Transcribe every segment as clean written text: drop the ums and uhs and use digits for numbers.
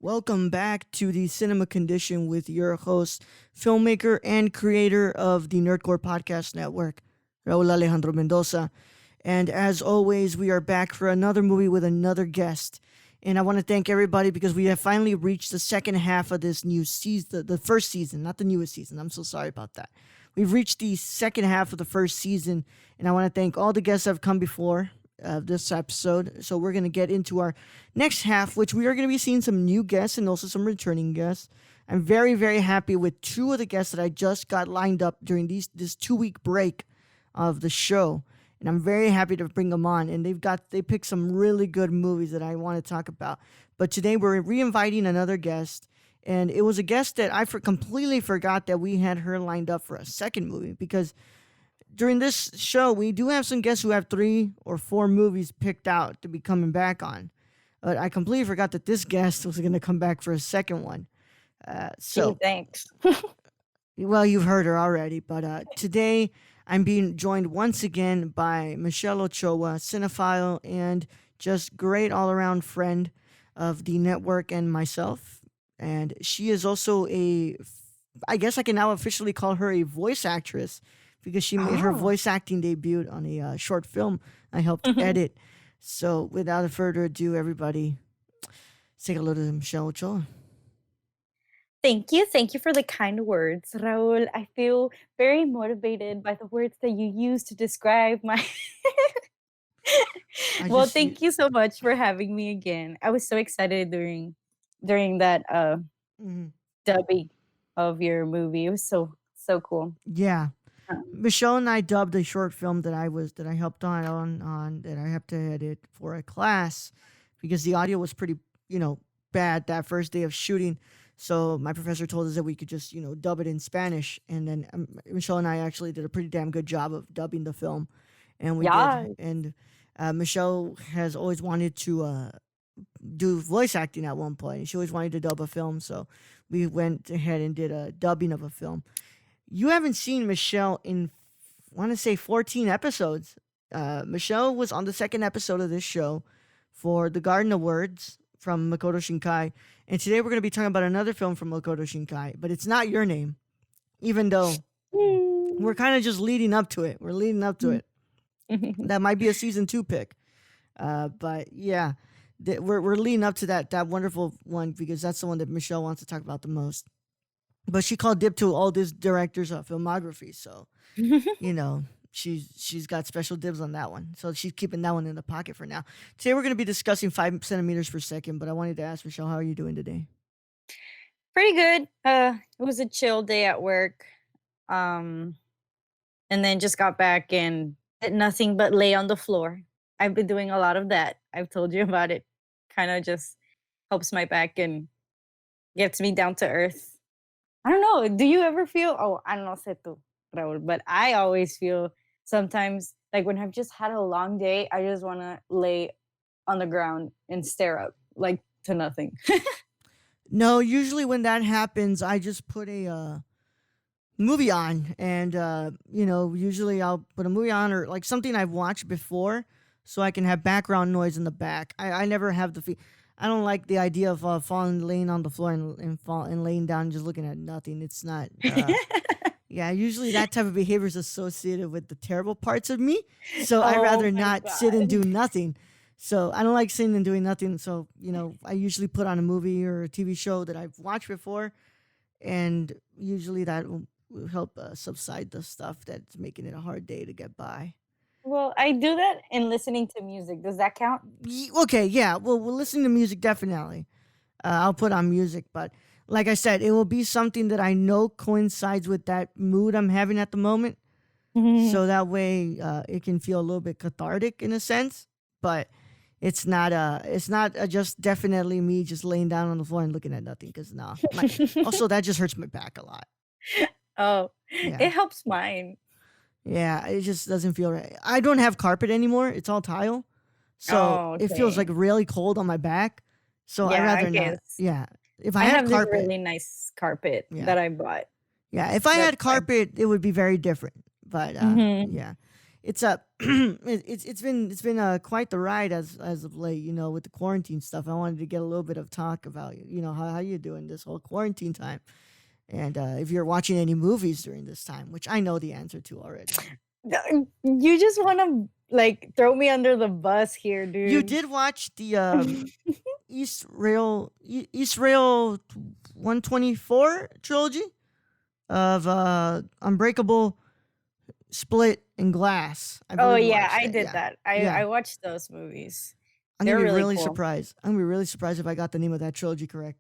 Welcome back to the Cinema Condition with your host, filmmaker, and creator of the Nerdcore Podcast Network, Raul Alejandro Mendoza. And as always, we are back for another movie with another guest. And I want to thank everybody because we have finally reached the second half of this new season, the first season, not the newest season. I'm so sorry about that. We've reached the second half of the first season, and I want to thank all the guests that have come before this episode. So we're going to get into our next half, which we are going to be seeing some new guests and also some returning guests. I'm very, very happy with two of the guests that I just got lined up during this 2-week break of the show. And I'm very happy to bring them on. And they picked some really good movies that I want to talk about. But today we're re-inviting another guest. And it was a guest that I completely forgot that we had her lined up for a second movie, because during this show, we do have some guests who have 3 or 4 movies picked out to be coming back on. But I completely forgot that this guest was going to come back for a second one. Gee, thanks. Well, you've heard her already. But today, I'm being joined once again by Michelle Ochoa, cinephile, and just great all-around friend of the network and myself. And she is also I guess I can now officially call her a voice actress, because she made her Oh. voice acting debut on a short film I helped edit. So without further ado, everybody, let's take a look at Michelle Ochoa. Thank you. Thank you for the kind words, Raul. I feel very motivated by the words that you use to describe my. Well, thank you so much for having me again. I was so excited during that Mhm. dubbing of your movie. It was so cool. Yeah. Um, Michelle and I dubbed a short film that I helped on that I have to edit for a class, because the audio was pretty, bad that first day of shooting. So my professor told us that we could just, dub it in Spanish, and then Michelle and I actually did a pretty damn good job of dubbing the film, and we yeah. did. And Michelle has always wanted to do voice acting at one point. She always wanted to dub a film, so we went ahead and did a dubbing of a film. You haven't seen Michelle in, I want to say, 14 episodes. Michelle was on the second episode of this show for the Garden Awards from Makoto Shinkai. And today we're going to be talking about another film from Makoto Shinkai, but it's not your name, even though we're kind of just leading up to it. We're leading up to it. That might be a season 2 pick. But yeah, we're leading up to that wonderful one, because that's the one that Michelle wants to talk about the most. But she called dib to all these directors of filmography, so she's got special dibs on that one. So she's keeping that one in the pocket for now. Today we're going to be discussing 5 centimeters per second, but I wanted to ask Michelle, how are you doing today? Pretty good. It was a chill day at work. Um, and then just got back and did nothing but lay on the floor. I've been doing a lot of that. I've told you about it. Kind of just helps my back and gets me down to earth. I don't know. Do you ever feel? Oh, I don't know, sé tú, Raúl, but I always feel sometimes like when I've just had a long day, I just want to lay on the ground and stare up like to nothing. No, usually when that happens, I just put a movie on, and usually I'll put a movie on, or like something I've watched before, so I can have background noise in the back. I never have I don't like the idea of laying on the floor and laying down and just looking at nothing. It's not. Yeah, usually that type of behavior is associated with the terrible parts of me. So I'd Oh rather my not sit and God. do nothing. So I don't like sitting and doing nothing. So I usually put on a movie or a TV show that I've watched before, and usually that will help subside the stuff that's making it a hard day to get by. Well, I do that in listening to music. Does that count? Okay, yeah. Well, we're listening to music, definitely. I'll put on music, but like I said, it will be something that I know coincides with that mood I'm having at the moment. So that way, it can feel a little bit cathartic in a sense, but it's not just definitely me just laying down on the floor and looking at nothing. Because no, also that just hurts my back a lot. Oh, Yeah, it helps mine. yeah, it just doesn't feel right. I don't have carpet anymore; it's all tile, so Oh, it feels like okay. really cold on my back. So I Yeah, I rather not. guess. Yeah, if I I had have this carpet, really nice carpet yeah, that I bought. yeah, if I That's had why. carpet, it would be very different. But Mhm. yeah, it's a it's been quite the ride as of late. With the quarantine stuff. I wanted to get a little bit of talk about how you doing this whole quarantine time, and if you're watching any movies during this time, which I know the answer to already. You just want to like throw me under the bus here, You dude. did watch the East Rail 124 trilogy of Unbreakable, Split, and Glass. I Oh believe you yeah, watched I that. did Yeah, that. yeah. I watched those movies. I'm gonna They're be really really cool. surprised. I'm gonna be really surprised if I got the name of that trilogy correct,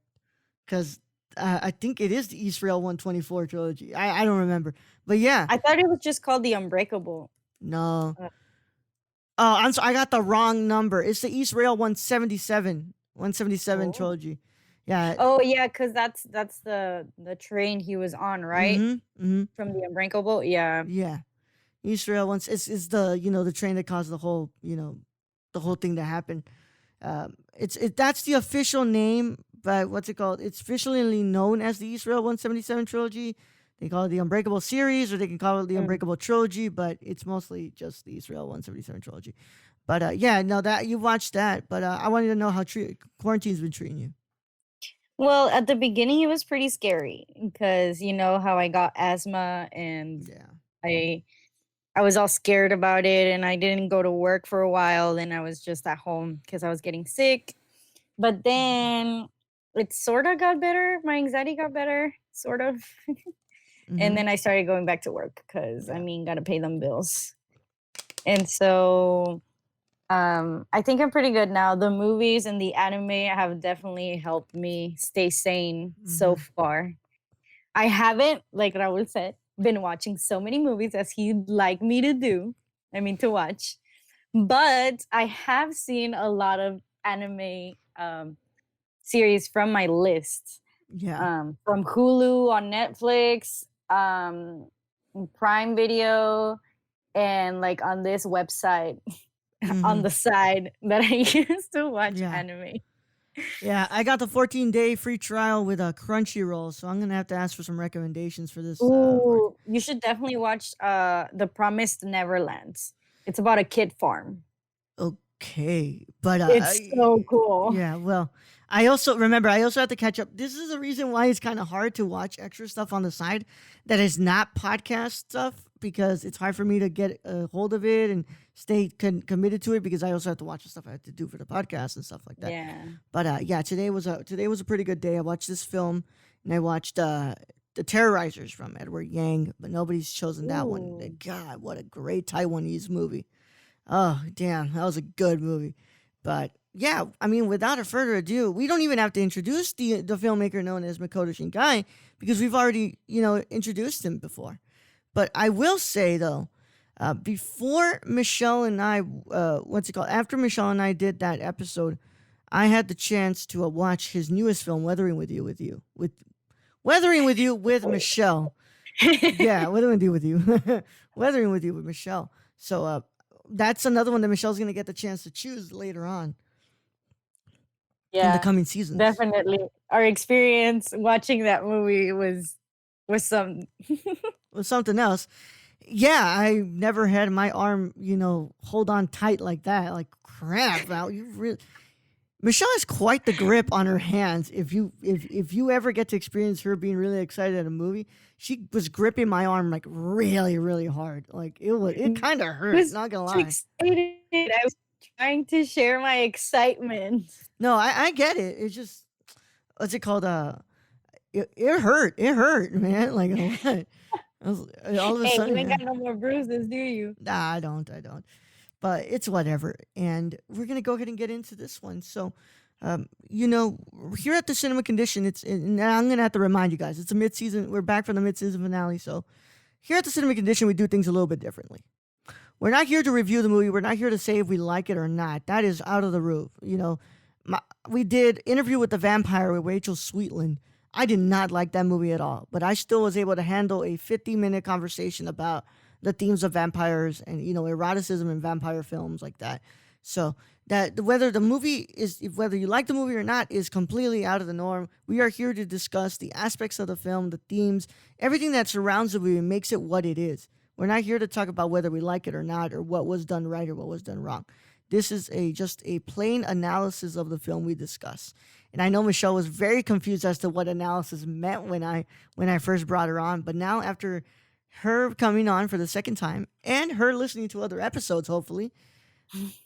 because I think it is the East Rail 124 trilogy. I don't remember, but yeah, I thought it was just called The Unbreakable. no. Uh, Oh, I got the wrong number. It's the East Rail 177 oh. trilogy. Yeah. Oh yeah, cuz that's the train he was on, right? Mm-hmm. Mm-hmm. From The Unbreakable. Yeah. Yeah. East Rail once is the the train that caused the whole thing to happen. That's the official name, but what's it called? It's officially known as the East Rail 177 trilogy. They call it the Unbreakable series, or they can call it the Mm. Unbreakable trilogy, but it's mostly just the East Rail 177 trilogy. But yeah, no, that you watched that. But I wanted to know how quarantine's been treating you. Well, at the beginning it was pretty scary because you know how I got asthma and Yeah. I I was all scared about it and I didn't go to work for a while. Then I was just at home because I was getting sick. But then it sort of got better. My anxiety got better, sort of. And Mm-hmm. then I started going back to work because I Yeah. mean, gotta pay them bills. And so I think I'm pretty good now. The movies and the anime have definitely helped me stay sane so Mm-hmm. far. I haven't, like Raul said, been watching so many movies as he'd like me to do. I mean, to watch. But I have seen a lot of anime series from my list. Yeah. From Hulu on Netflix, Prime Video, and like on this website on Mm-hmm. the side that I used to watch Yeah. anime. Yeah, I got the 14-day free trial with a Crunchyroll, so I'm gonna have to ask for some recommendations for this. Ooh, you should definitely watch The Promised Neverland. It's about a kid farm. Okay, but It's so cool. yeah. Well, I also remember I also have to catch up. This is the reason why it's kind of hard to watch extra stuff on the side that is not podcast stuff, because it's hard for me to get a hold of it and stay committed to it, because I also have to watch the stuff I have to do for the podcast and stuff like that. Yeah. But yeah, today was a pretty good day. I watched this film, and I watched the Terrorizers from Edward Yang, but nobody's chosen that one. Ooh. God, what a great Taiwanese movie! Oh, damn, that was a good movie. But yeah, I mean, without a further ado, we don't even have to introduce the filmmaker known as Makoto Shinkai, because we've already introduced him before. But I will say though, before Michelle and I, what's it called? After Michelle and I did that episode, I had the chance to watch his newest film, Weathering with You with Michelle. Yeah, Weathering with You with Michelle. So that's another one that Michelle's gonna get the chance to choose later on in the Yeah, coming seasons. definitely. Our experience watching that movie was some With something else, yeah, I never had my arm, hold on tight like that. Like crap, Val, you really. Michelle has quite the grip on her hands. If you ever get to experience her being really excited at a movie, she was gripping my arm like really really hard. Like it kind of hurt. was Not gonna too lie. excited. I was trying to share my excitement. No, I get it. It's just what's it called? It hurt. It hurt, man. Like a lot. All of a Hey, you sudden, ain't yeah. got no more bruises, do you? Nah, I don't. I don't. But it's whatever. And we're gonna go ahead and get into this one. So, here at the Cinema Condition, and I'm gonna have to remind you guys, it's a mid-season. We're back from the mid-season finale. So, here at the Cinema Condition, we do things a little bit differently. We're not here to review the movie. We're not here to say if we like it or not. That is out of the roof. We did Interview with the Vampire with Rachel Sweetland. I did not like that movie at all, but I still was able to handle a 50-minute conversation about the themes of vampires and eroticism in vampire films like that. So that whether whether you like the movie or not is completely out of the norm. We are here to discuss the aspects of the film, the themes, everything that surrounds the movie and makes it what it is. We're not here to talk about whether we like it or not, or what was done right or what was done wrong. This is just a plain analysis of the film we discuss. And I know Michelle was very confused as to what analysis meant when I first brought her on, but now after her coming on for the second time and her listening to other episodes, hopefully,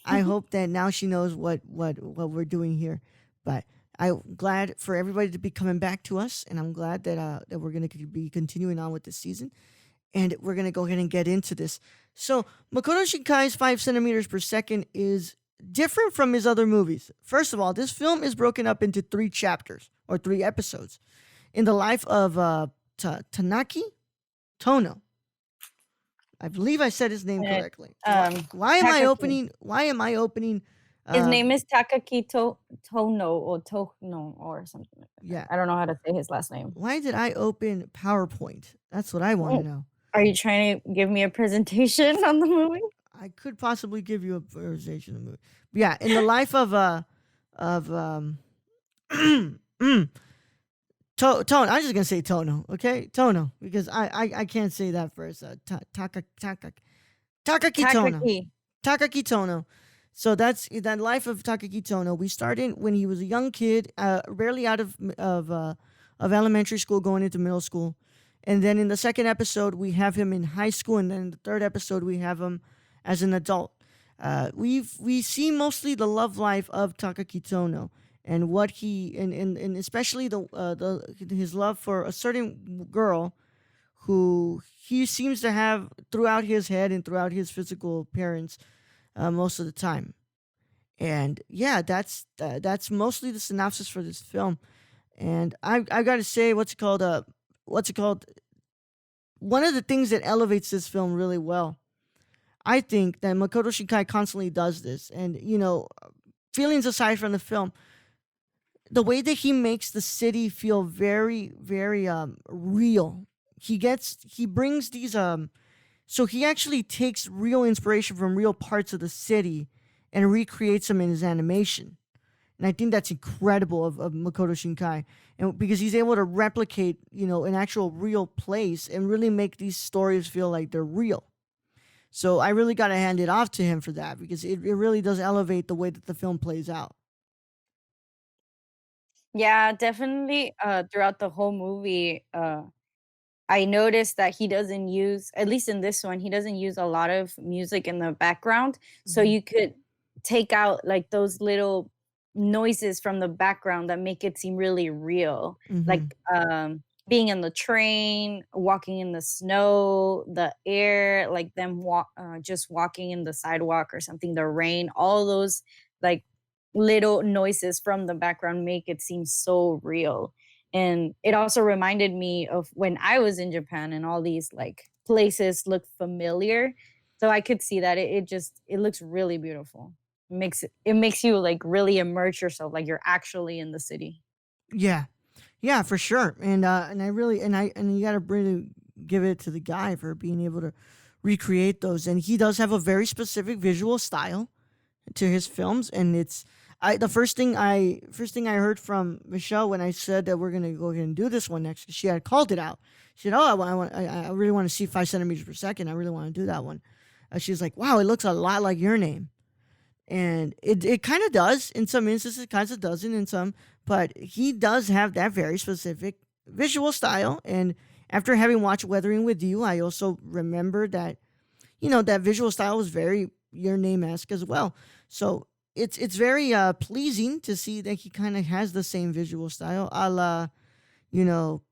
I hope that now she knows what we're doing here. But I'm glad for everybody to be coming back to us, and I'm glad that we're going to be continuing on with this season, and we're going to go ahead and get into this. So Makoto Shinkai's 5 centimeters per second is different from his other movies. First of all, this film is broken up into 3 chapters or 3 episodes in the life of Tanaki Tono. I believe I said his name Uh, correctly. um, Why am I Takaki. opening? Why am I opening? His Uh, name is Tono or Tohno or something like that. yeah. I don't know how to say his last name. Why did I open PowerPoint? That's what I want to Mm. know. Are you trying to give me a presentation on the movie? I could possibly give you a presentation of the movie. But yeah, in the life of Tono. I'm just gonna say Tono, okay? Tono, because I can't say that first. Takaki Tono. Takaki. Takaki Tono. So that's that life of Takaki Tono. We started when he was a young kid, barely out of elementary school, going into middle school, and then in the second episode we have him in high school, and then in the third episode we have him as an adult. We see mostly the love life of Takaki Tono and what he and especially the his love for a certain girl who he seems to have throughout his head and throughout his physical appearance most of the time. And yeah, that's mostly the synopsis for this film. And I got to say, what's it called? One of the things that elevates this film really well, I think that Makoto Shinkai constantly does this. And feelings aside from the film, the way that he makes the city feel very, very real. He brings these so he actually takes real inspiration from real parts of the city and recreates them in his animation. And I think that's incredible of Makoto Shinkai. And because he's able to replicate, an actual real place and really make these stories feel like they're real. So I really got to hand it off to him for that, because it really does elevate the way that the film plays out. Yeah, definitely. Throughout the whole movie, I noticed that he doesn't use, at least in this one, he doesn't use a lot of music in the background. So Hmm. you could take out like those little noises from the background that make it seem really real. Like Hmm. being in the train, walking in the snow, the air, like them just walking in the sidewalk or something, the rain, all those like little noises from the background make it seem so real. And it also reminded me of when I was in Japan and all these like places look familiar. So I could see that it looks really beautiful. It makes you like really immerse yourself like you're actually in the city. Yeah, yeah, for sure. And I really and you got to really give it to the guy for being able to recreate those. And he does have a very specific visual style to his films, and it's the first thing I heard from Michelle when I said that we're gonna go ahead and do this one next, 'cause she had called it out. She said, "Oh, I really want to see 5 centimeters per second. I really want to do that one." She's like, "Wow, it looks a lot like Your Name," and it kind of does in some instances, it kind of doesn't in some, but he does have that very specific visual style. And after having watched Weathering with You, I also remembered that that visual style was very Your Name esque as well. So it's very pleasing to see that he kind of has the same visual style, a la you know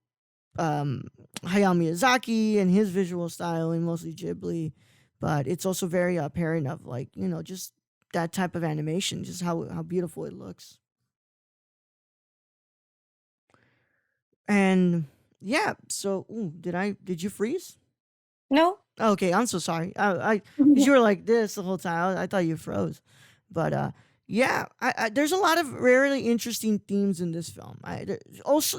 um, Hayao Miyazaki and his visual style, and mostly Ghibli. But it's also very apparent of, like, just that type of animation, just how beautiful it looks. And yeah, so did you freeze? No? Okay, I'm so sorry. Because you were like this the whole time. I thought you froze. But yeah, there's a lot of rarely interesting themes in this film.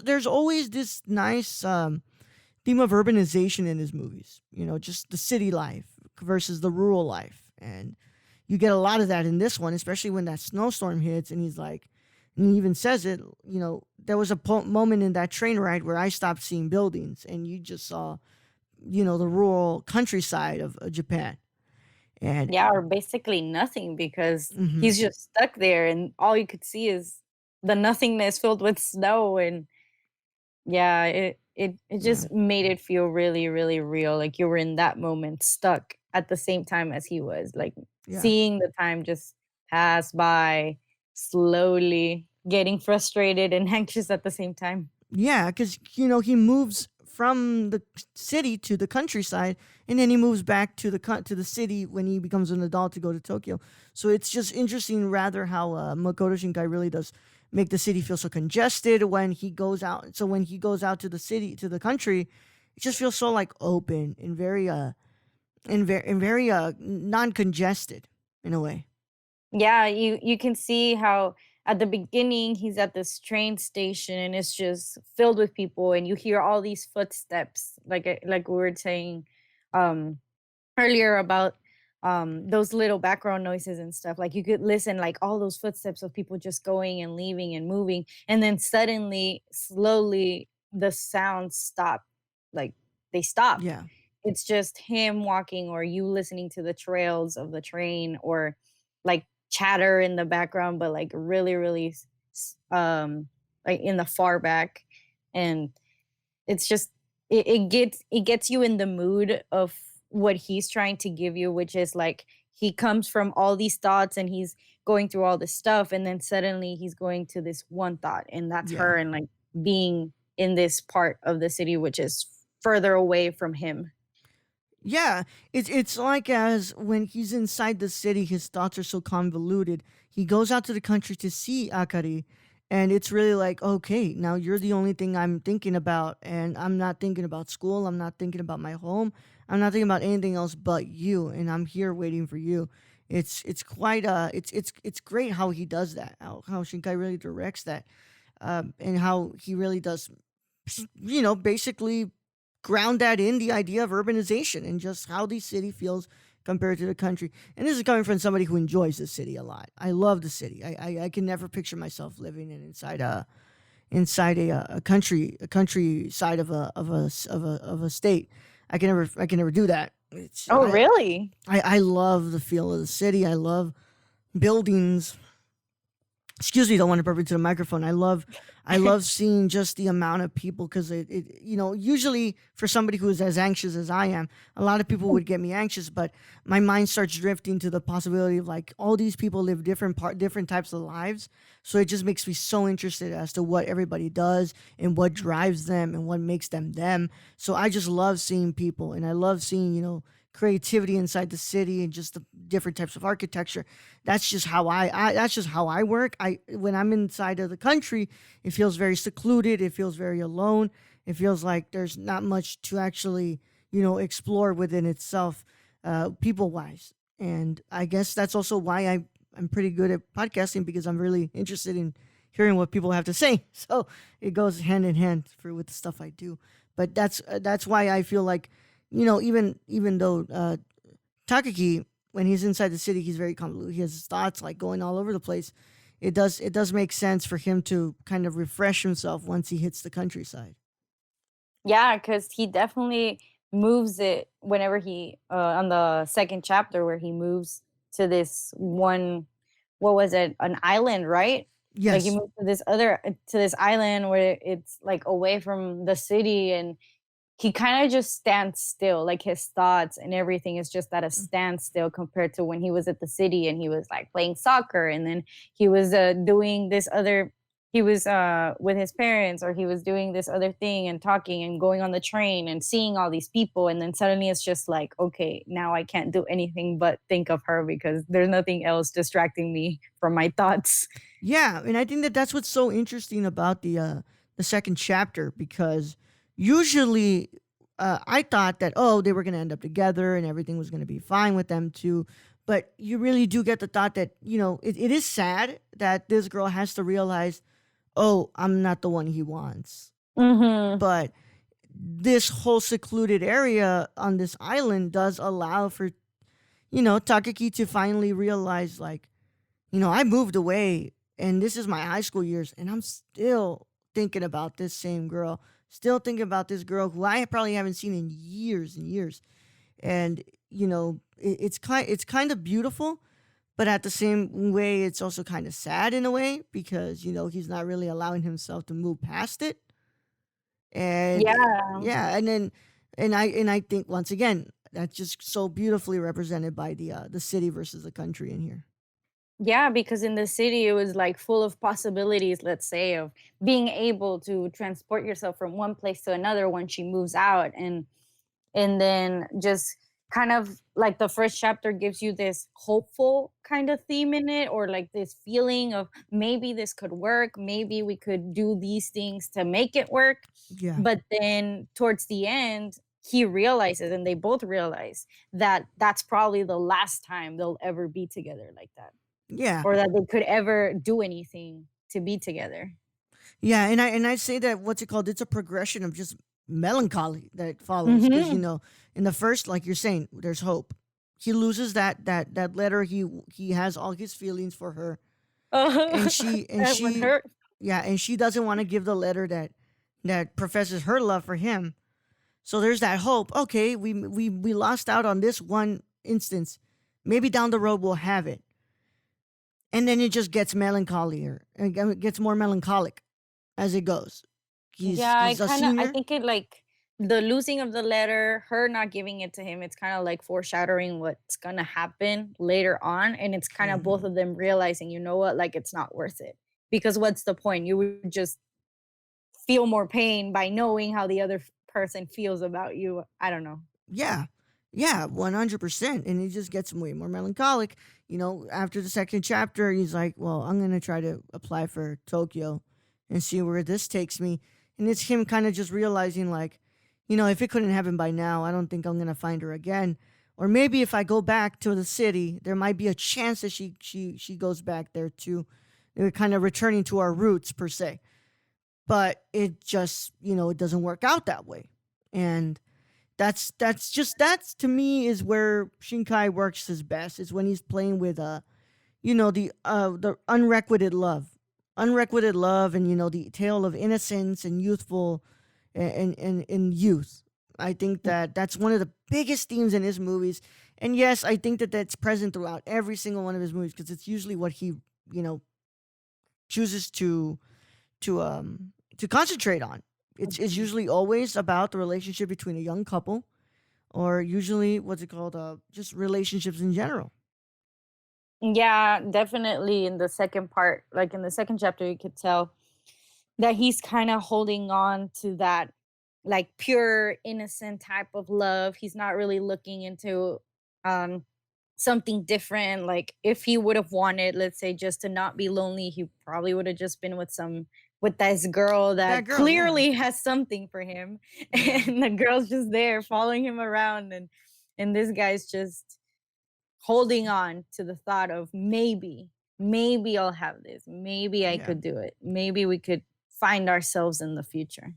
There's always this nice theme of urbanization in his movies. Just the city life versus the rural life, and you get a lot of that in this one, especially when that snowstorm hits, and he's like, and he even says it. There was a moment in that train ride where I stopped seeing buildings, and you just saw the rural countryside of Japan. And Yeah, or basically nothing because mhm, he's just stuck there and all you could see is the nothingness filled with snow and yeah, it yeah, just made it feel really, really real, like you were in that moment stuck at the same time as he was, like, yeah. seeing the time just pass by slowly, getting frustrated and anxious at the same time. Yeah, because he moves from the city to the countryside, and then he moves back to the city when he becomes an adult to go to Tokyo. So it's just interesting, rather, how Makoto Shinkai really does make the city feel so congested when he goes out. So when he goes out to the city, to the country, it just feels so like open and very non-congested in a way. Yeah, you can see how at the beginning he's at this train station and it's just filled with people and you hear all these footsteps like we were saying um earlier about those little background noises and stuff. Like you could listen like all those footsteps of people just going and leaving and moving and then suddenly slowly the sounds stop. Like they stop. Yeah, It's just him walking or you listening to the trails of the train or like chatter in the background but like really really like in the far back and it's just it gets you in the mood of what he's trying to give you, which is like he comes from all these thoughts and he's going through all this stuff, and then suddenly he's going to this one thought, and that's yeah. her, and like being in this part of the city which is further away from him. Yeah, it's like as when he's inside the city, his thoughts are so convoluted. He goes out to the country to see Akari, and it's really like, okay, now you're the only thing I'm thinking about, and I'm not thinking about school. I'm not thinking about my home. I'm not thinking about anything else but you, and I'm here waiting for you. It's quite it's great how he does that. How Shinkai really directs that, and how he really does, basically ground that in the idea of urbanization and just how the city feels compared to the country. And this is coming from somebody who enjoys the city a lot. I love the city. I can never picture myself living inside a countryside of a state. I can never do that. It's Oh, really? I love the feel of the city. I love buildings. Excuse me, don't want to burp into the microphone. I love seeing just the amount of people, because usually for somebody who is as anxious as I am, a lot of people would get me anxious, but my mind starts drifting to the possibility of like all these people live different types of lives. So it just makes me so interested as to what everybody does and what drives them and what makes them them. So I just love seeing people, and I love seeing, creativity inside the city and just the different types of architecture. That's just how I work. I When I'm inside of the country, it feels very secluded. It feels very alone. It feels like there's not much to actually, explore within itself, people wise. And I guess that's also why I'm pretty good at podcasting, because I'm really interested in hearing what people have to say. So it goes hand in hand with the stuff I do. But that's why I feel like, even though Takaki, when he's inside the city, he's very convoluted. He has his thoughts like going all over the place. It does make sense for him to kind of refresh himself once he hits the countryside. Yeah, because he definitely moves it whenever he on the second chapter where he moves to this one, what was it, an island, right? Like he Yes. moved to this island where it's like away from the city and he kind of just stands still, like his thoughts and everything is just at a standstill compared to when he was at the city and he was like playing soccer and then he was doing this other, he was with his parents or he was doing this other thing and talking and going on the train and seeing all these people and then suddenly it's just like, okay, now I can't do anything but think of her because there's nothing else distracting me from my thoughts. Yeah, and I think that that's what's so interesting about the second chapter, because usually I thought that, oh, they were gonna end up together and everything was gonna be fine with them too. But you really do get the thought that, it is sad that this girl has to realize, oh, I'm not the one he wants. Hmm. But this whole secluded area on this island does allow for, Takaki to finally realize, like, I moved away and this is my high school years and I'm still thinking about this same girl still thinking about this girl who I probably haven't seen in years and years. And it's kind of beautiful, but at the same way, it's also kind of sad in a way because he's not really allowing himself to move past it. And Yeah. yeah, and then and I think once again that's just so beautifully represented by the city versus the country in here. Yeah, because in the city it was like full of possibilities, let's say, of being able to transport yourself from one place to another when she moves out. And then just kind of like the first chapter gives you this hopeful kind of theme in it, or like this feeling of maybe this could work, maybe we could do these things to make it work. Yeah, But then towards the end, he realizes, and they both realize, that that's probably the last time they'll ever be together like that, yeah, or that they could ever do anything to be together. yeah. And I say that what's it called? It's a progression of just melancholy that follows because Hmm. in the first, like you're saying, there's hope. He loses that letter. He has all his feelings for her, and That would hurt. yeah, and she doesn't want to give the letter that professes her love for him. So there's that hope. Okay, we lost out on this one instance. Maybe down the road we'll have it. And then it just gets melancholier. It gets more melancholic as it goes. He's Yeah, he's a I senior. think it like the losing of the letter, her not giving it to him, it's kind of like foreshadowing what's gonna happen later on. And it's kind of both Mhm. of them realizing, you know what, like it's not worth it. Because what's the point? You would just feel more pain by knowing how the other person feels about you. I don't know. Yeah. Yeah, 100%. And it just gets way more melancholic. After the second chapter, he's like, well, I'm going to try to apply for Tokyo and see where this takes me. And it's him kind of just realizing, like, if it couldn't happen by now, I don't think I'm going to find her again. Or maybe if I go back to the city, there might be a chance that she goes back there too. We're kind of returning to our roots, per se. But it just, it doesn't work out that way. And that's to me is where Shinkai works his best. Is when he's playing with the unrequited love, and the tale of innocence and youthful and youth. I think that that's one of the biggest themes in his movies, and yes, I think that that's present throughout every single one of his movies because it's usually what he you know chooses to concentrate on. It's Mhm. usually always about the relationship between a young couple or usually what's it called? Just relationships in general. Yeah, definitely in the second part, like in the second chapter, you could tell that he's kind of holding on to that like pure innocent type of love. He's not really looking into um something different. Like if he would have wanted, let's say, just to not be lonely, he probably would have just been with this girl That that girl, yeah, clearly has something for him. yeah, And the girl's just there following him around, and this guy's just holding on to the thought of maybe I'll have this. Maybe I yeah, could do it. Maybe we could find ourselves in the future.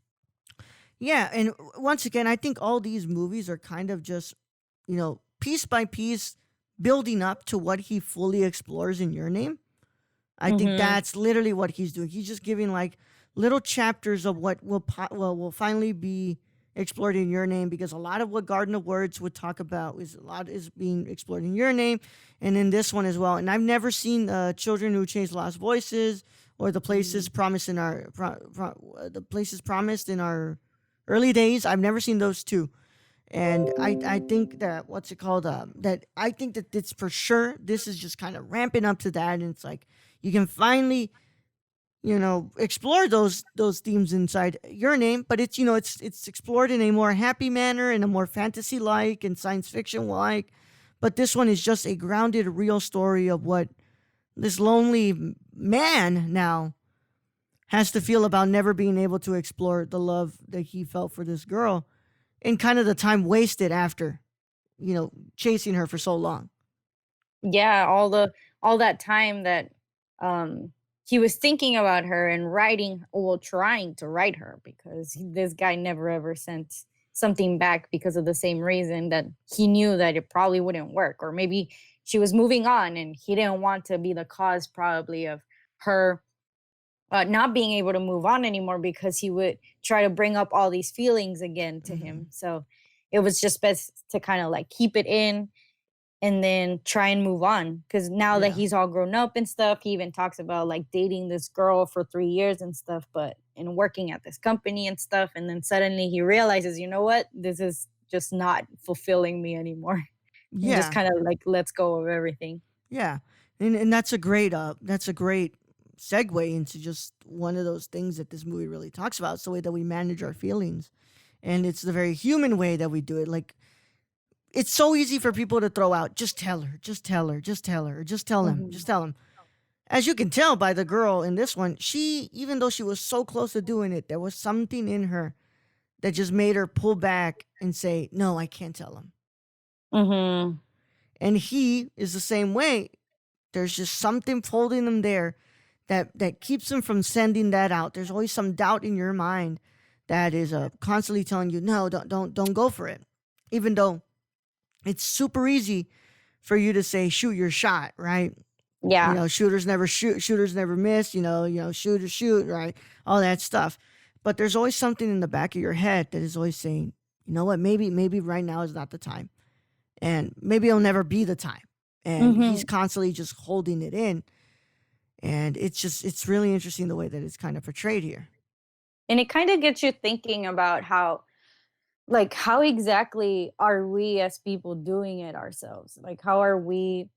yeah. And once again, I think all these movies are kind of just piece by piece building up to what he fully explores in Your Name. I think Mhm. that's literally what he's doing. He's just giving like little chapters of what will finally be explored in Your Name because a lot of what Garden of Words would talk about is being explored in Your Name and in this one as well. And I've never seen Children Who Chase Lost Voices or Mm. the places promised in our early days. I've never seen those two. And I think that what's it called? That I think that it's for sure. This is just kind of ramping up to that, and it's like you can finally explore those themes inside Your Name, but it's explored in a more happy manner, in a more fantasy like and science fiction like. But this one is just a grounded, real story of what this lonely man now has to feel about never being able to explore the love that he felt for this girl and kind of the time wasted after chasing her for so long. Yeah, all that time that um he was thinking about her and writing, well, trying to write her, because this guy never ever sent something back because of the same reason, that he knew that it probably wouldn't work, or maybe she was moving on and he didn't want to be the cause probably of her not being able to move on anymore because he would try to bring up all these feelings again to Hmm. him. So it was just best to kind of like keep it in and then try and move on, because now that Yeah. he's all grown up and stuff, he even talks about like dating this girl for 3 years and stuff, but and working at this company and stuff, and then suddenly he realizes, you know what, this is just not fulfilling me anymore, and just Yeah. kind of like lets go of everything. Yeah. And that's a great segue into just one of those things that this movie really talks about. It's the way that we manage our feelings. And it's the very human way that we do it. Like, it's so easy for people to throw out, just tell her, just tell her, just tell her, or just tell him, Hmm. just tell him. As you can tell by the girl in this one, she, even though she was so close to doing it, there was something in her that just made her pull back and say, no, I can't tell him. Hmm. And he is the same way. There's just something holding him there that keeps him from sending that out. There's always some doubt in your mind that is constantly telling you, no, don't go for it. Even though it's super easy for you to say, shoot your shot, right? You Yeah. know, shooters never shoot, shooters never miss, shooters shoot, right? All that stuff. But there's always something in the back of your head that is always saying, you know what, maybe right now is not the time. And maybe it'll never be the time. And he's Hmm. constantly just holding it in. And it's really interesting the way that it's kind of portrayed here. And it kind of gets you thinking about how, like, how exactly are we as people doing it ourselves? Like, how are we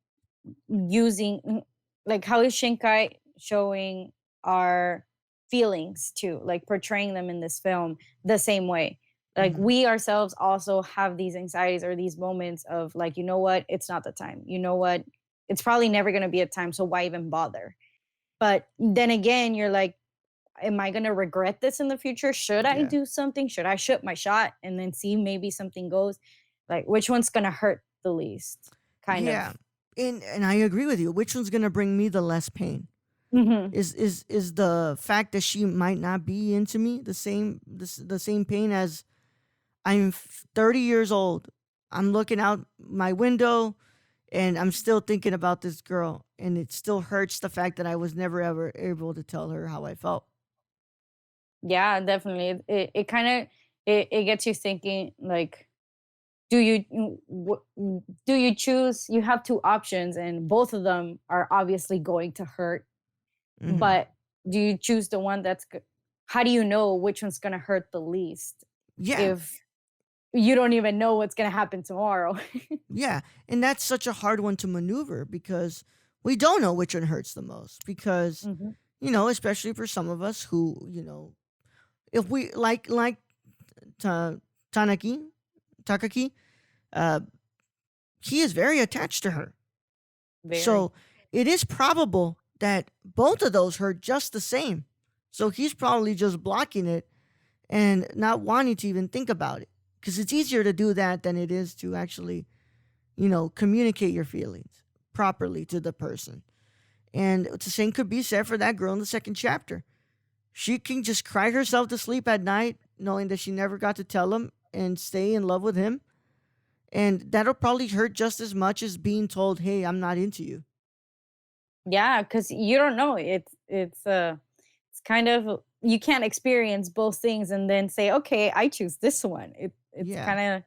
using, like, how is Shinkai showing our feelings too, like portraying them in this film the same way? Like, Hmm. we ourselves also have these anxieties or these moments of like, you know what, it's not the time. You know what, it's probably never going to be a time. So why even bother? But then again, you're like, am I going to regret this in the future? Should I Yeah. do something? Should I shoot my shot and then see maybe something goes? Like, which one's going to hurt the least? Kind of. Yeah. And I agree with you. Which one's gonna bring me the less pain? Hmm. Is the fact that she might not be into me the same pain as I'm 30 years old. I'm looking out my window and I'm still thinking about this girl and it still hurts the fact that I was never ever able to tell her how I felt. Yeah, definitely. It kind of it gets you thinking like, do you do you choose? You have two options, and both of them are obviously going to hurt. Hmm. But do you choose the one that's? How do you know which one's going to hurt the least Yeah. if you don't even know what's going to happen tomorrow? Yeah. And that's such a hard one to maneuver because we don't know which one hurts the most because, Hmm. especially for some of us who, if we like Ta- Tanaki, Takaki, uh, he is very attached to her. Very. So it is probable that both of those hurt just the same. So he's probably just blocking it and not wanting to even think about it because it's easier to do that than it is to actually, communicate your feelings properly to the person. And the same could be said for that girl in the second chapter. She can just cry herself to sleep at night knowing that she never got to tell him and stay in love with him. And that'll probably hurt just as much as being told, hey, I'm not into you. Yeah, because you don't know. It's kind of, you can't experience both things and then say, okay, I choose this one. It's Yeah. kind of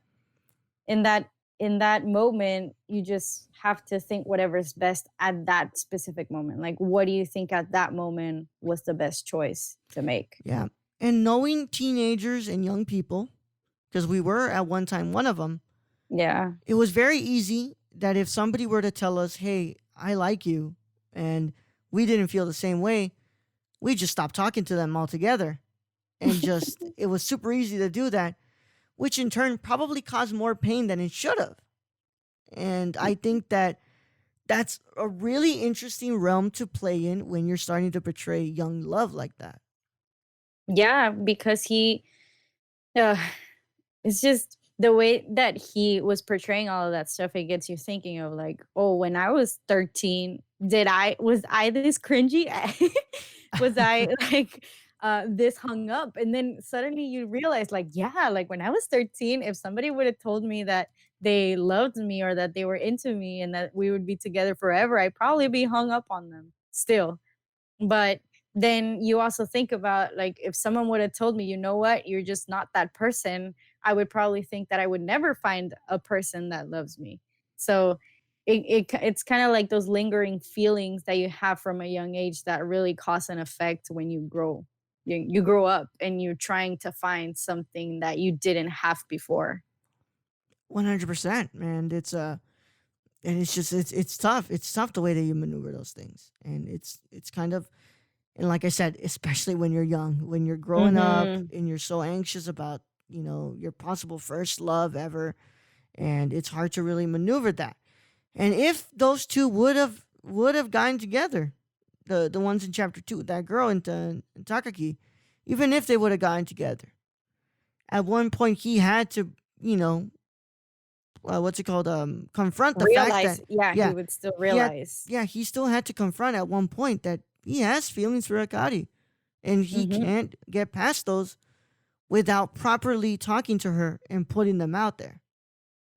in that moment, you just have to think whatever's best at that specific moment. Like, what do you think at that moment was the best choice to make? Yeah. And knowing teenagers and young people, because we were at one time one of them, Yeah. it was very easy that if somebody were to tell us, hey, I like you, and we didn't feel the same way, we just stopped talking to them altogether. And just, it was super easy to do that, which in turn probably caused more pain than it should have. And I think that that's a really interesting realm to play in when you're starting to portray young love like that. Yeah, because uh, it's just the way that he was portraying all of that stuff. It gets you thinking of like, oh, when I was 13, was I this cringy? Was I like this hung up? And then suddenly you realize, like, yeah, like when I was 13, if somebody would have told me that they loved me or that they were into me and that we would be together forever, I'd probably be hung up on them still. But then you also think about, like, if someone would have told me, you know what, you're just not that person, I would probably think that I would never find a person that loves me. So it's kind of like those lingering feelings that you have from a young age that really cause an effect when you grow. You grow up and you're trying to find something that you didn't have before. 100%, man. And it's just it's tough. It's tough the way that you maneuver those things, and it's kind of, and like I said, especially when you're young, when you're growing up, Hmm. and you're so anxious about your possible first love ever, and it's hard to really maneuver that. And if those two would have gotten together, the ones in chapter 2, that girl and Takaki, even if they would have gotten together, at one point he had to, you know, what's it called, confront the fact Realize, that, yeah, he yeah, would still he had realize. yeah, he still had to confront at one point that he has feelings for Akari, and he Hmm. can't get past those without properly talking to her and putting them out there.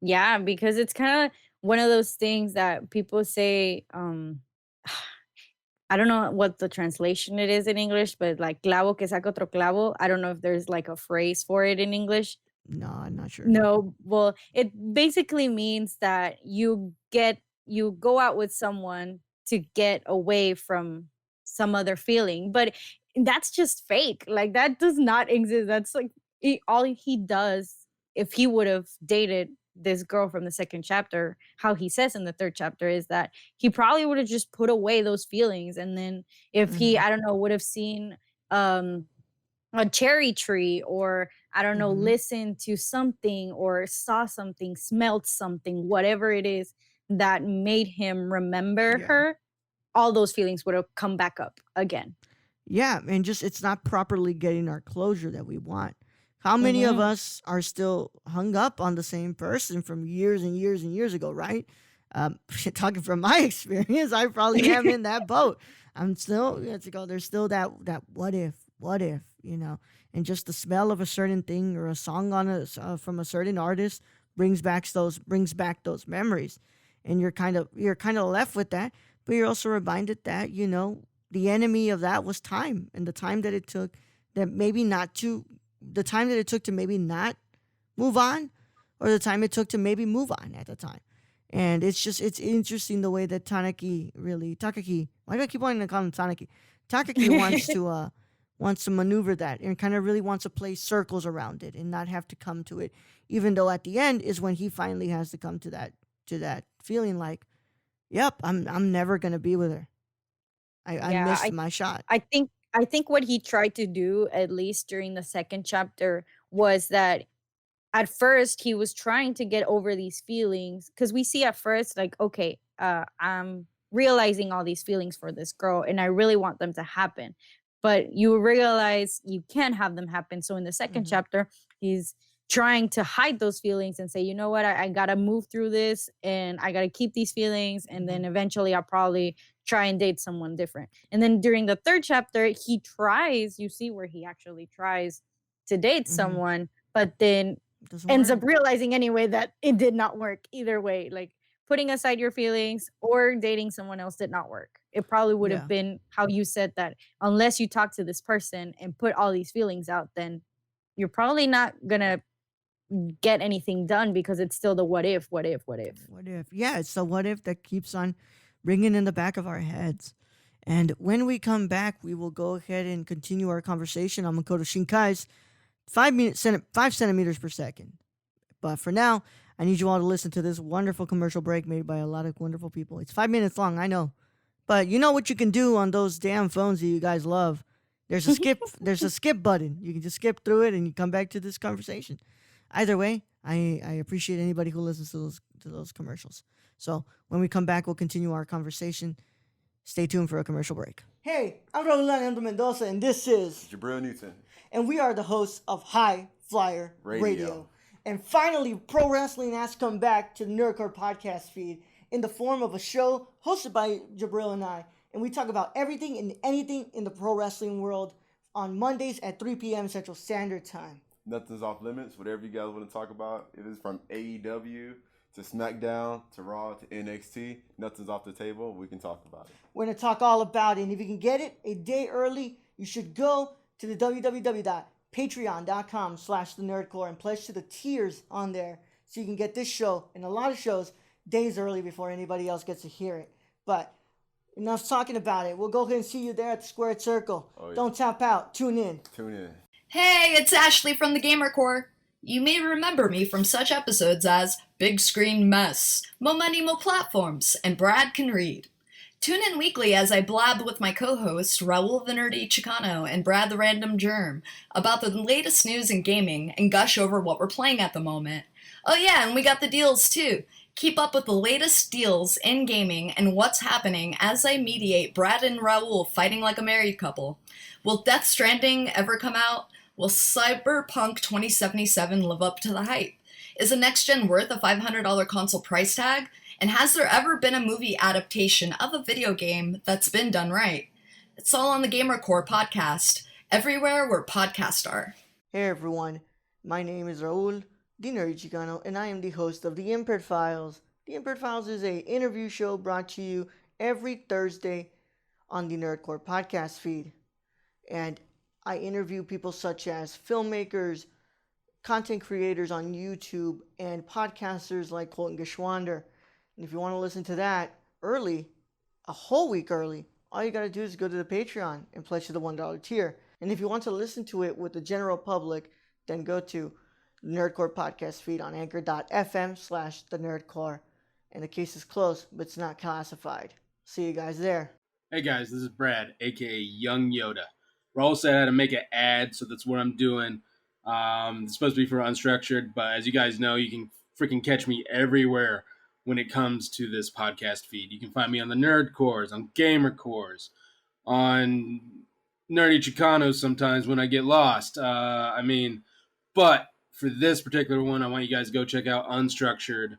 Yeah, because it's kind of one of those things that people say, I don't know what the translation it is in English, but like clavo que saca otro clavo. I don't know if there's like a phrase for it in English. No, I'm not sure. No, well, it basically means that you go out with someone to get away from some other feeling, but that's just fake. Like that does not exist. That's like all he does. If he would have dated this girl from the second chapter, how he says in the third chapter is that he probably would have just put away those feelings, and then if he, Mm-hmm. I don't know, would have seen um a cherry tree, or I don't know, Mm-hmm. listened to something or saw something, smelled something, whatever it is that made him remember Yeah. her, all those feelings would have come back up again. Yeah, and just it's not properly getting our closure that we want. How many of Mhm. us are still hung up on the same person from years and years and years ago, right? Talking from my experience, I probably am in that boat. I'm still, let's go. There's still that what if, and just the smell of a certain thing or a song from a certain artist brings back those memories, and you're kind of left with that, but you're also reminded that the enemy of that was time, and the time that it took that maybe not to the time that it took to maybe not move on, or the time it took to maybe move on at the time. And it's interesting the way that Takaki, why do I keep wanting to call him Tanaki? Takaki wants to maneuver that, and kind of really wants to play circles around it and not have to come to it, even though at the end is when he finally has to come to that feeling like, yep, I'm never gonna be with her. I Yeah, missed my shot. I think what he tried to do, at least during the second chapter, was that at first he was trying to get over these feelings, because we see at first, like, okay, I'm realizing all these feelings for this girl and I really want them to happen, but you realize you can't have them happen. So in the second Mm-hmm. chapter, he's trying to hide those feelings and say, you know what, I gotta move through this and I gotta keep these feelings, and Mm-hmm. then eventually I'll probably try and date someone different. And then during the third chapter, he tries, you see where he actually tries to date Mm-hmm. someone, but then It doesn't ends work. up realizing anyway that it did not work either way. Like, putting aside your feelings or dating someone else did not work. It probably would have Yeah. been how you said that, unless you talk to this person and put all these feelings out, then you're probably not gonna get anything done, because it's still the what if, what if, what if. What if? Yeah, it's the what if that keeps on ringing in the back of our heads. And when we come back, we will go ahead and continue our conversation on Makoto Shinkai's 5 centimeters per second. But for now, I need you all to listen to this wonderful commercial break made by a lot of wonderful people. It's 5 minutes long, I know. But you know what you can do on those damn phones that you guys love. There's a skip button. You can just skip through it and you come back to this conversation. Either way, I appreciate anybody who listens to those commercials. So when we come back, we'll continue our conversation. Stay tuned for a commercial break. Hey, I'm Raul Alejandro Mendoza, and this is Jabril Newton. and we are the hosts of High Flyer Radio. And finally, pro wrestling has come back to the Nerdcore podcast feed in the form of a show hosted by Jabril and I. And we talk about everything and anything in the pro wrestling world on Mondays at 3 p.m. Central Standard Time. Nothing's off limits. Whatever you guys want to talk about, if it's from AEW to SmackDown, to Raw, to NXT. Nothing's off the table. We can talk about it. We're going to talk all about it. And if you can get it a day early, you should go to the www.patreon.com/thenerdcore and pledge to the tiers on there so you can get this show and a lot of shows days early before anybody else gets to hear it. But enough talking about it. We'll go ahead and see you there at the Squared Circle. Oh, yeah. Don't tap out. Tune in. Tune in. Hey, it's Ashley from the Gamer Corps. You may remember me from such episodes as Big Screen Mess, Mo Money Mo Platforms, and Brad Can Read. Tune in weekly as I blab with my co-hosts Raul the Nerdy Chicano and Brad the Random Germ about the latest news in gaming and gush over what we're playing at the moment. Oh yeah, and we got the deals too. Keep up with the latest deals in gaming and what's happening as I mediate Brad and Raul fighting like a married couple. Will Death Stranding ever come out? Will Cyberpunk 2077 live up to the hype? Is a next-gen worth a $500 console price tag? And has there ever been a movie adaptation of a video game that's been done right? It's all on the Gamer Corps podcast, everywhere where podcasts are. Hey everyone, my name is Raul, the Nerdy Chicano, and I am the host of The Impaired Files. The Impaired Files is an interview show brought to you every Thursday on the Nerdcore podcast feed. And I interview people such as filmmakers, content creators on YouTube, and podcasters like Colton Geschwander. And if you want to listen to that early, a whole week early, all you got to do is go to the Patreon and pledge to the $1 tier. And if you want to listen to it with the general public, then go to the Nerdcore podcast feed on anchor.fm/thenerdcore. And the case is closed, but it's not classified. See you guys there. Hey guys, this is Brad, aka Young Yoda. Raul said I had to make an ad, so that's what I'm doing. It's supposed to be for Unstructured, but as you guys know, you can freaking catch me everywhere when it comes to this podcast feed. You can find me on the Nerd Cores, on Gamer Cores, on Nerdy Chicanos sometimes when I get lost. But for this particular one, I want you guys to go check out Unstructured.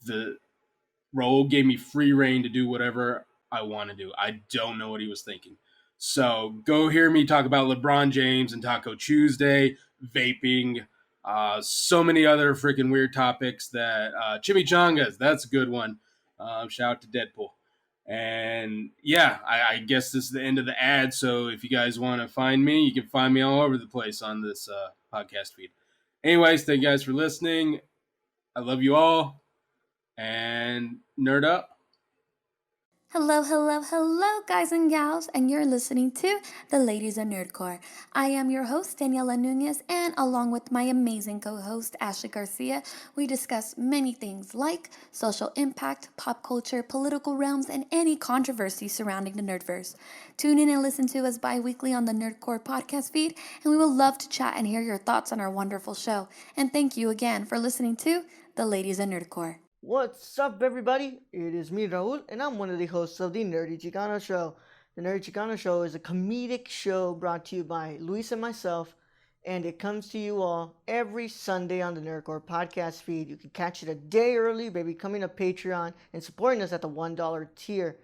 The Raul gave me free reign to do whatever I want to do. I don't know what he was thinking. So go hear me talk about LeBron James and Taco Tuesday, vaping, so many other freaking weird topics that chimichangas, that's a good one. Shout out to Deadpool. And yeah, I guess this is the end of the ad. So if you guys want to find me, you can find me all over the place on this podcast feed. Anyways, thank you guys for listening. I love you all. And nerd up. Hello, hello, hello, guys and gals, and you're listening to The Ladies of Nerdcore. I am your host, Daniela Nunez, and along with my amazing co-host, Ashley Garcia, we discuss many things like social impact, pop culture, political realms, and any controversy surrounding the Nerdverse. Tune in and listen to us bi-weekly on the Nerdcore podcast feed, and we will love to chat and hear your thoughts on our wonderful show. And thank you again for listening to The Ladies of Nerdcore. What's up, everybody? It is me, Raul, and I'm one of the hosts of the Nerdy Chicano Show. The Nerdy Chicano Show is a comedic show brought to you by Luis and myself, and it comes to you all every Sunday on the Nerdcore podcast feed. You can catch it a day early by becoming a Patreon and supporting us at the $1 tier.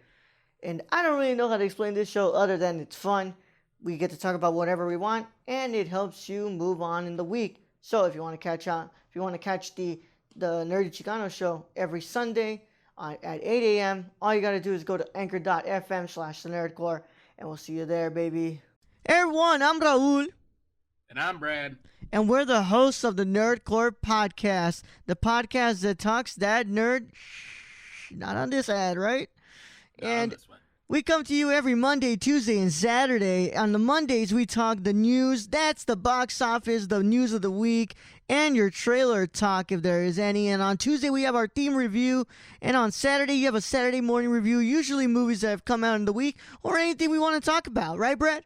And I don't really know how to explain this show other than it's fun. We get to talk about whatever we want, and it helps you move on in the week. So if you want to catch the Nerdy Chicano Show every Sunday at 8 a.m. All you got to do is go to anchor.fm/thenerdcore, and we'll see you there, baby. Hey, everyone, I'm Raul. And I'm Brad. And we're the hosts of the Nerdcore Podcast, the podcast that talks that nerd. Not on this ad, right? No, and this one. we come to you every Monday, Tuesday, and Saturday. On the Mondays, we talk the news. That's the box office, the news of the week, and your trailer talk if there is any. And on Tuesday, we have our theme review. And on Saturday, you have a Saturday morning review, usually movies that have come out in the week or anything we want to talk about. Right, Brett?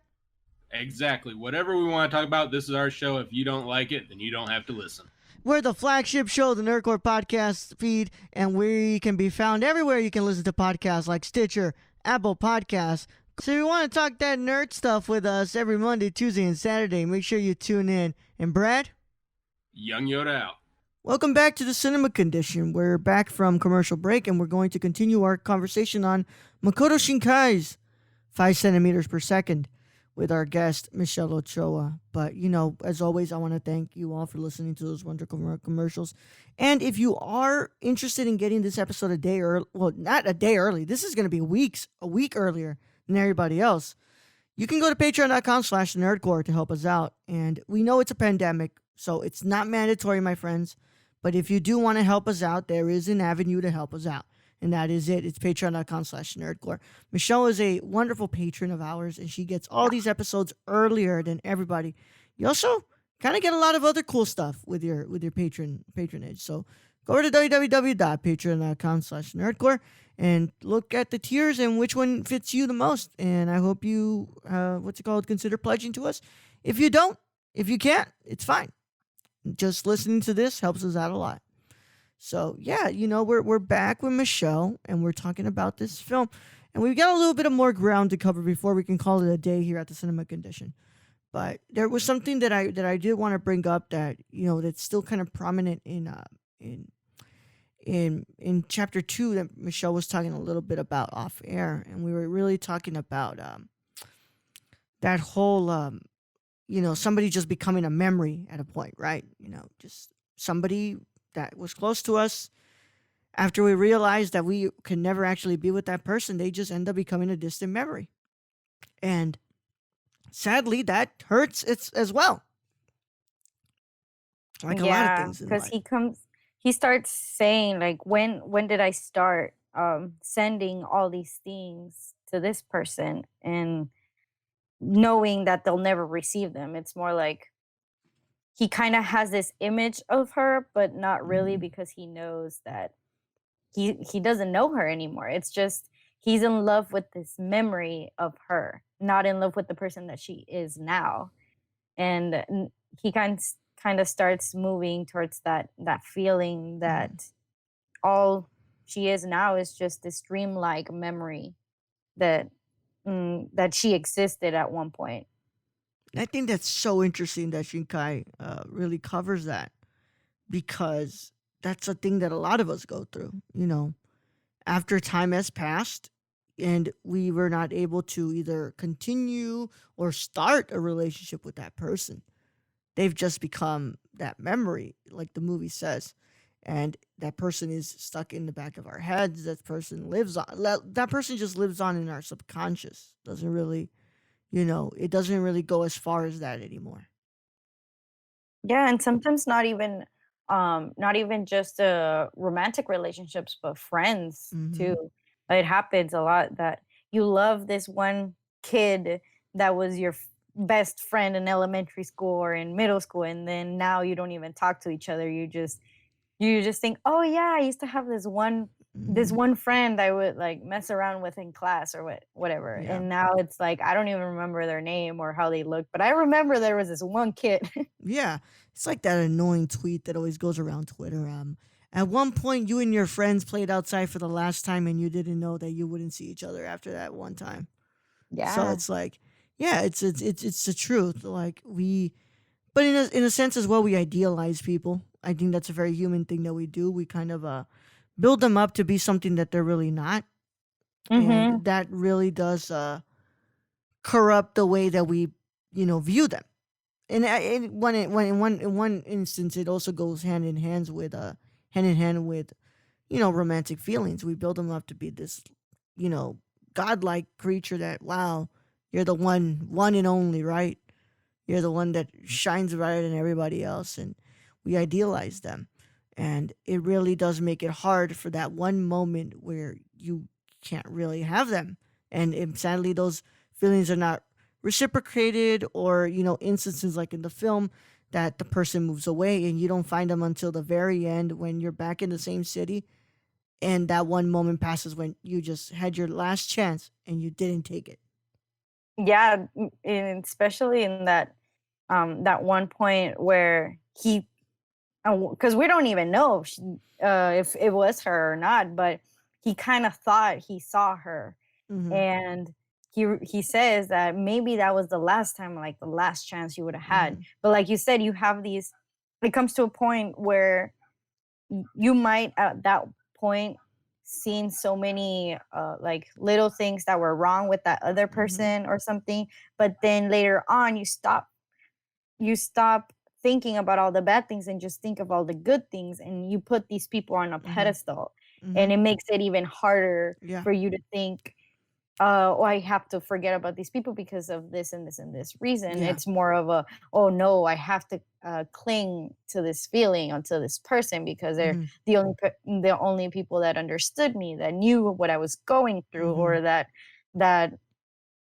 Exactly. Whatever we want to talk about, this is our show. If you don't like it, then you don't have to listen. We're the flagship show of the Nerdcore podcast feed, and we can be found everywhere you can listen to podcasts like Stitcher, Apple Podcasts. So if you want to talk that nerd stuff with us every Monday, Tuesday, and Saturday, make sure you tune in. And Brad? Young Yoda out. Welcome back to the Cinema Condition. We're back from commercial break, and we're going to continue our conversation on Makoto Shinkai's 5 centimeters per second, with our guest, Michelle Ochoa. But, as always, I want to thank you all for listening to those wonderful commercials. And if you are interested in getting this episode a day early, well, not a day early, this is going to be a week earlier than everybody else. You can go to patreon.com/nerdcore to help us out. And we know it's a pandemic, so it's not mandatory, my friends. But if you do want to help us out, there is an avenue to help us out. And that is it. It's patreon.com/nerdcore. Michelle is a wonderful patron of ours, and she gets all these episodes earlier than everybody. You also kind of get a lot of other cool stuff with your patronage. So go over to www.patreon.com/nerdcore and look at the tiers and which one fits you the most. And I hope you, consider pledging to us. If you don't, if you can't, it's fine. Just listening to this helps us out a lot. So yeah, we're back with Michelle, and we're talking about this film, and we've got a little bit of more ground to cover before we can call it a day here at the Cinema Condition. But there was something that I did want to bring up that that's still kind of prominent in chapter 2 that Michelle was talking a little bit about off air, and we were really talking about that whole somebody just becoming a memory at a point, right? Just somebody that was close to us. After we realized that we can never actually be with that person, they just end up becoming a distant memory. And sadly, that hurts as well. Like a lot of things in life. Because he starts saying, like, when did I start sending all these things to this person and knowing that they'll never receive them? It's more like he kind of has this image of her, but not really, because he knows that he doesn't know her anymore. It's just he's in love with this memory of her, not in love with the person that she is now. And he kind of starts moving towards that feeling that all she is now is just this dreamlike memory that she existed at one point. I think that's so interesting that Shinkai really covers that, because that's a thing that a lot of us go through. After time has passed and we were not able to either continue or start a relationship with that person, they've just become that memory, like the movie says. And that person is stuck in the back of our heads. That person just lives on in our subconscious. Doesn't really, it doesn't really go as far as that anymore. Yeah, and sometimes not even just romantic relationships, but friends too. It happens a lot that you love this one kid that was your best friend in elementary school or in middle school, and then now you don't even talk to each other. You just think, oh yeah, I used to have this one friend I would like mess around with in class or whatever. Yeah. And now it's like I don't even remember their name or how they look, but I remember there was this one kid. Yeah, it's like that annoying tweet that always goes around Twitter. At one point, you and your friends played outside for the last time, and you didn't know that you wouldn't see each other after that one time. Yeah. So it's like, yeah, it's the truth. Like but in a sense as well, we idealize people. I think that's a very human thing that we do. We kind of build them up to be something that they're really not, and that really does corrupt the way that we view them. And in one instance, it also goes hand in hand with romantic feelings. We build them up to be this godlike creature that, wow, you're the one and only, right? You're the one that shines brighter than everybody else, and we idealize them. And it really does make it hard for that one moment where you can't really have them. And sadly, those feelings are not reciprocated, or, instances like in the film that the person moves away and you don't find them until the very end when you're back in the same city. And that one moment passes when you just had your last chance and you didn't take it. Yeah, and especially in that one point where he, because we don't even know if it was her or not, but he kind of thought he saw her, and he says that maybe that was the last time, like the last chance you would have had. But like you said, you have these. It comes to a point where you might at that point seen so many like little things that were wrong with that other person or something, but then later on you stop thinking about all the bad things and just think of all the good things, and you put these people on a pedestal, and it makes it even harder Yeah. for you to think, oh, I have to forget about these people because of this and this and this reason. Yeah. It's more of a, oh no, I have to cling to this feeling onto this person because they're the only people that understood me, that knew what I was going through, or that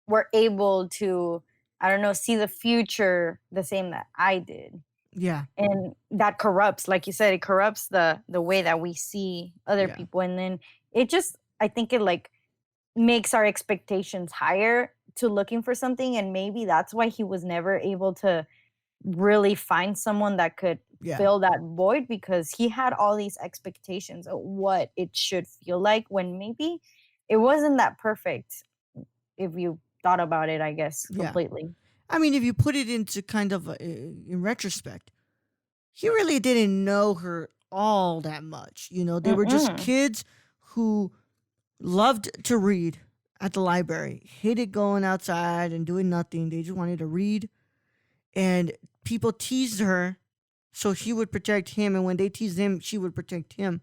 were able to, I don't know, see the future the same that I did. Yeah. And that corrupts, like you said, it corrupts the way that we see other Yeah. people. And then it just, I think it like makes our expectations higher to looking for something, and maybe that's why he was never able to really find someone that could Yeah. fill that void, because he had all these expectations of what it should feel like, when maybe it wasn't that perfect if you thought about it, I guess, Yeah. completely. I mean, if you put it into kind of in retrospect, he really didn't know her all that much. You know, they were just kids who loved to read at the library, hated going outside and doing nothing. They just wanted to read. And people teased her, so she would protect him. And when they teased him, she would protect him.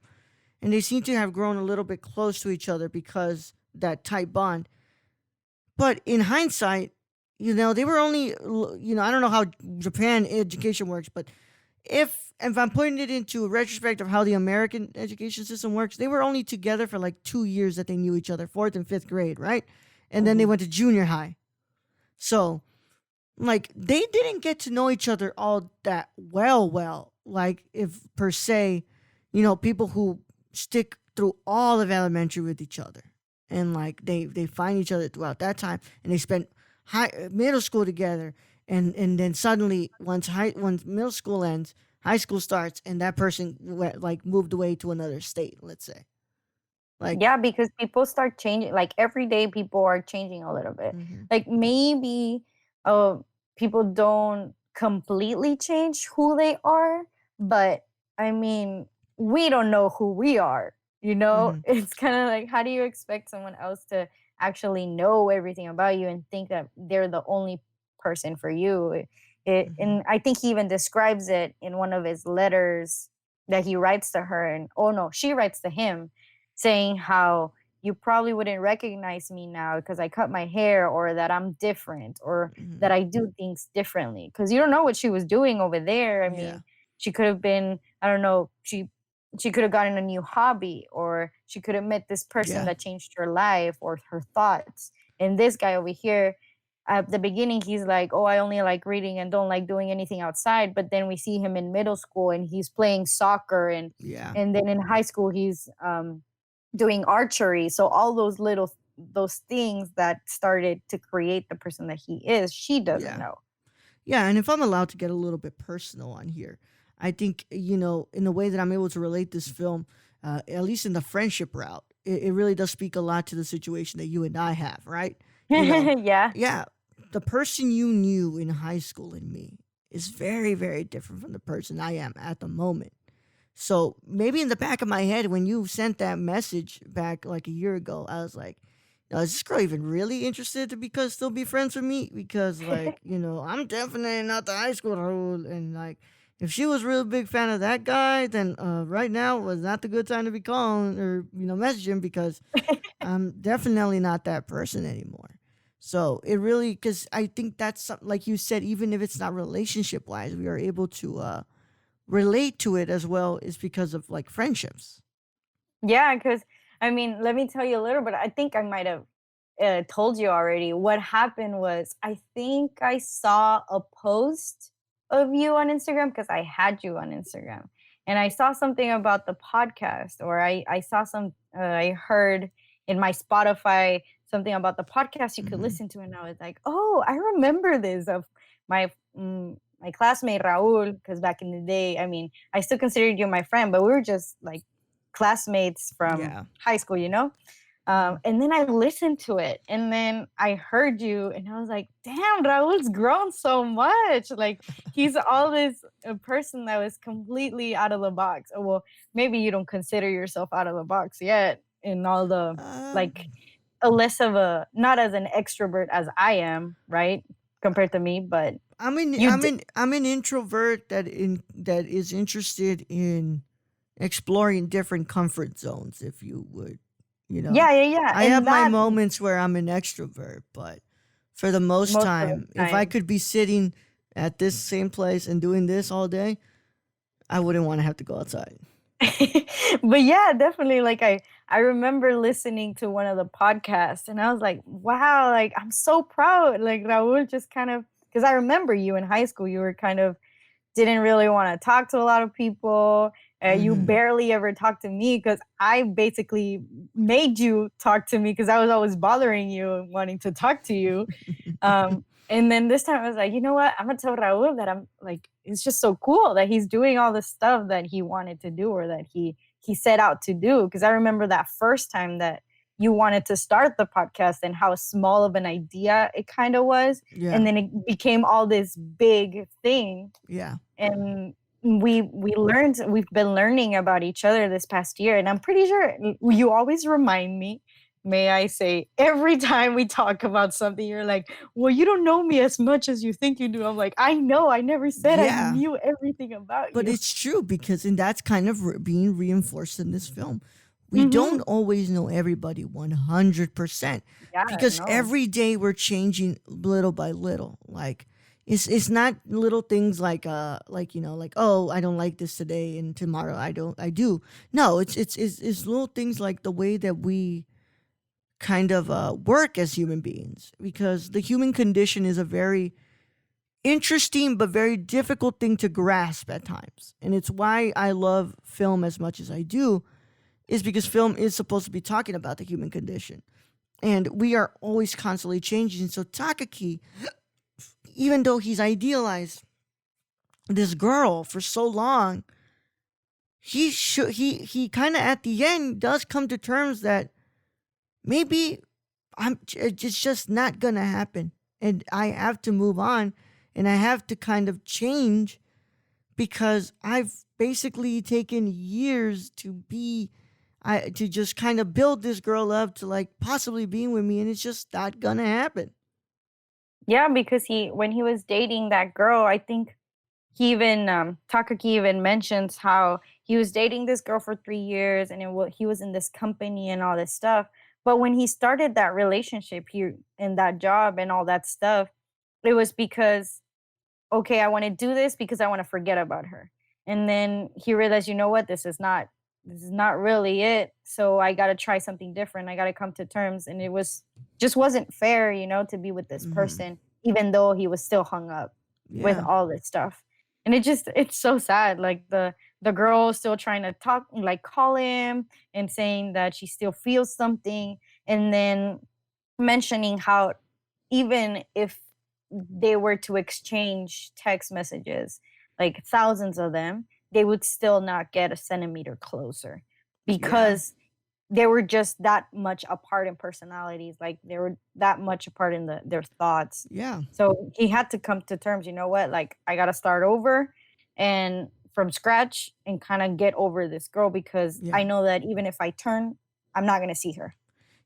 And they seem to have grown a little bit close to each other because that tight bond. But in hindsight, you know, they were only, you know, I don't know how Japan education works, but if I'm putting it into a retrospect of how the American education system works, they were only together for like 2 years that they knew each other, 4th and 5th grade, right? And then they went to junior high. So, like, they didn't get to know each other all that well. Like, if per se, you know, people who stick through all of elementary with each other, and like they find each other throughout that time, and they spend middle school together, and then suddenly once middle school ends, high school starts, and that person moved away to another state, let's say. Like, Yeah, because people start changing. Like every day, people are changing a little bit. Like maybe people don't completely change who they are, but I mean, we don't know who we are. You know, it's kind of like, how do you expect someone else to actually know everything about you and think that they're the only person for you? And I think he even describes it in one of his letters that he writes to her, and oh no, she writes to him, saying how you probably wouldn't recognize me now because I cut my hair, or that I'm different, or that I do things differently. Because you don't know what she was doing over there. I mean, she could have been, I don't know, she could have gotten a new hobby, or she could have met this person that changed her life or her thoughts. And this guy over here, at the beginning, he's like, oh, I only like reading and don't like doing anything outside. But then we see him in middle school and he's playing soccer, and then in high school he's doing archery. So all those things that started to create the person that he is, she doesn't know. Yeah, and if I'm allowed to get a little bit personal on here, I think, you know, in the way that I'm able to relate this film, at least in the friendship route, it really does speak a lot to the situation that you and I have, right? You know, yeah. The person you knew in high school and me is very, very different from the person I am at the moment. So maybe in the back of my head, when you sent that message back like a year ago, I was like, is this girl even really interested to still be friends with me? Because, like, you know, I'm definitely not the high school rule. And, like, if she was a real big fan of that guy, then right now was not the good time to be calling or, you know, messaging, because I'm definitely not that person anymore. So it really, because I think that's something, like you said, even if it's not relationship wise, we are able to relate to it as well, is because of like friendships. Yeah, because I mean, let me tell you a little bit. I think I might have told you already. What happened was, I think I saw a post of you on Instagram, because I had you on Instagram, and I saw something about the podcast, or I saw I heard in my Spotify something about the podcast you could listen to, and I was like, oh, I remember this of my my classmate Raul, because back in the day, I mean, I still considered you my friend, but we were just like classmates from high school, you know? And then I listened to it, and then I heard you, and I was like, damn, Raul's grown so much. Like, he's always a person that was completely out of the box. Well, maybe you don't consider yourself out of the box yet, in all the Uh, like a less of a not as an extrovert as I am, right? Compared to me, but you I'm an introvert that is interested in exploring different comfort zones, if you would, you know. yeah. I have And my that moments where I'm an extrovert, but for the most most of the time, if I time. could be sitting at this same place and doing this all day, I wouldn't want to have to go outside. But yeah, definitely. Like I remember listening to one of the podcasts, and I was like, wow, like I'm so proud. Like Raul just kind of because I remember you in high school, you were kind of didn't really want to talk to a lot of people. You Hmm. barely ever talked to me because I basically made you talk to me because I was always bothering you and wanting to talk to you. And then this time I was like, you know what? I'm gonna tell Raul that I'm like, it's just so cool that he's doing all the stuff that he wanted to do or that he set out to do. Because I remember that first time that you wanted to start the podcast and how small of an idea it kind of was, Yeah, and then it became all this big thing. yeah. And we've been learning about each other this past year, and I'm pretty sure you always remind me, may I say, every time we talk about something, you're like, well, you don't know me as much as you think you do. I'm like, I know, I never said I Yeah, knew everything about but you. it's true because, and that's kind of being reinforced in this film. We don't Hmm. always know everybody 100% Yeah, because no. every day we're changing little by little. Like it's not little things like you know like, oh, I don't like this today and tomorrow I do. No, it's little things like the way that we kind of work as human beings, because the human condition is a very interesting but very difficult thing to grasp at times. And it's why I love film as much as I do, is because film is supposed to be talking about the human condition. And we are always constantly changing. So Takaki, even though he's idealized this girl for so long, he kind of at the end does come to terms that maybe it's just not gonna happen, and I have to move on, and I have to kind of change because I've basically taken years to just kind of build this girl up to like possibly being with me, and it's just not gonna happen. Yeah, because when he was dating that girl, I think he even Takaki even mentions how he was dating this girl for 3 years, and he was in this company and all this stuff. But when he started that relationship here in that job and all that stuff, it was because, okay, I want to do this because I want to forget about her. And then he realized, you know what, this is not really it. So I got to try something different. I got to come to terms, and it was just wasn't fair, to be with this Hmm. person even though he was still hung up with Yeah, all this stuff. And it's so sad, like the girl still trying to talk, like call him and saying that she still feels something, and then mentioning how even if they were to exchange text messages, like thousands of them, they would still not get a centimeter closer yeah, because they were just that much apart in personalities, like they were that much apart in their thoughts. yeah, So he had to come to terms, you know what, like I got to start over and from scratch and kind of get over this girl because yeah, I know that even if I turn, I'm not going to see her.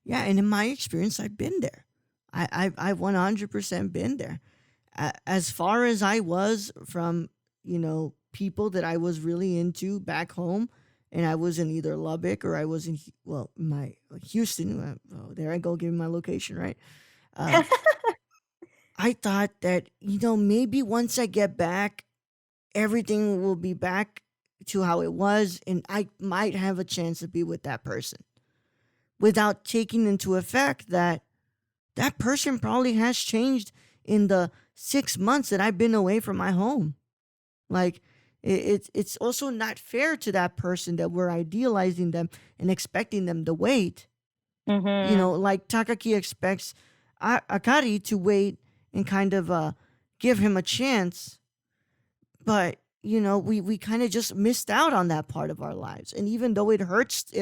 yeah. And in my experience, I've been there. I've 100% been there. As far as I was from, people that I was really into back home, and I was in either Lubbock or I was in, my Houston. Oh, there I go, giving my location, right? Um, I thought that, maybe once I get back, everything will be back to how it was, and I might have a chance to be with that person without taking into effect that that person probably has changed in the 6 months that I've been away from my home. Like it's also not fair to that person that we're idealizing them and expecting them to wait. Mhm. Like Takaki expects Akari to wait and kind of give him a chance, but we kind of just missed out on that part of our lives. And even though it hurts,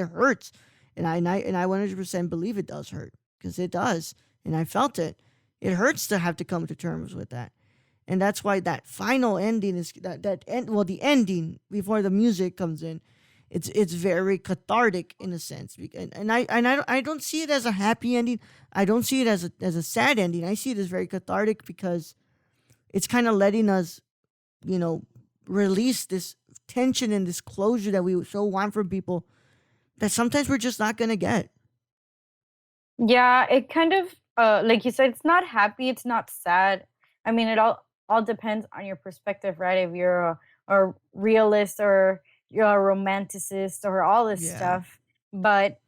and I 100% believe it does hurt because it does, and I felt it. It hurts to have to come to terms with that. And that's why that final ending is that end, well, the ending before the music comes in It's very cathartic in a sense, and I don't see it as a happy ending. I don't see it as a sad ending. I see it as very cathartic because it's kind of letting us, you know, release this tension and this closure that we so want from people that sometimes we're just not gonna get. Yeah, it kind of like you said, it's not happy, it's not sad. I mean, it all depends on your perspective, right? If you're a realist or you're a romanticist or all this Yeah, stuff. But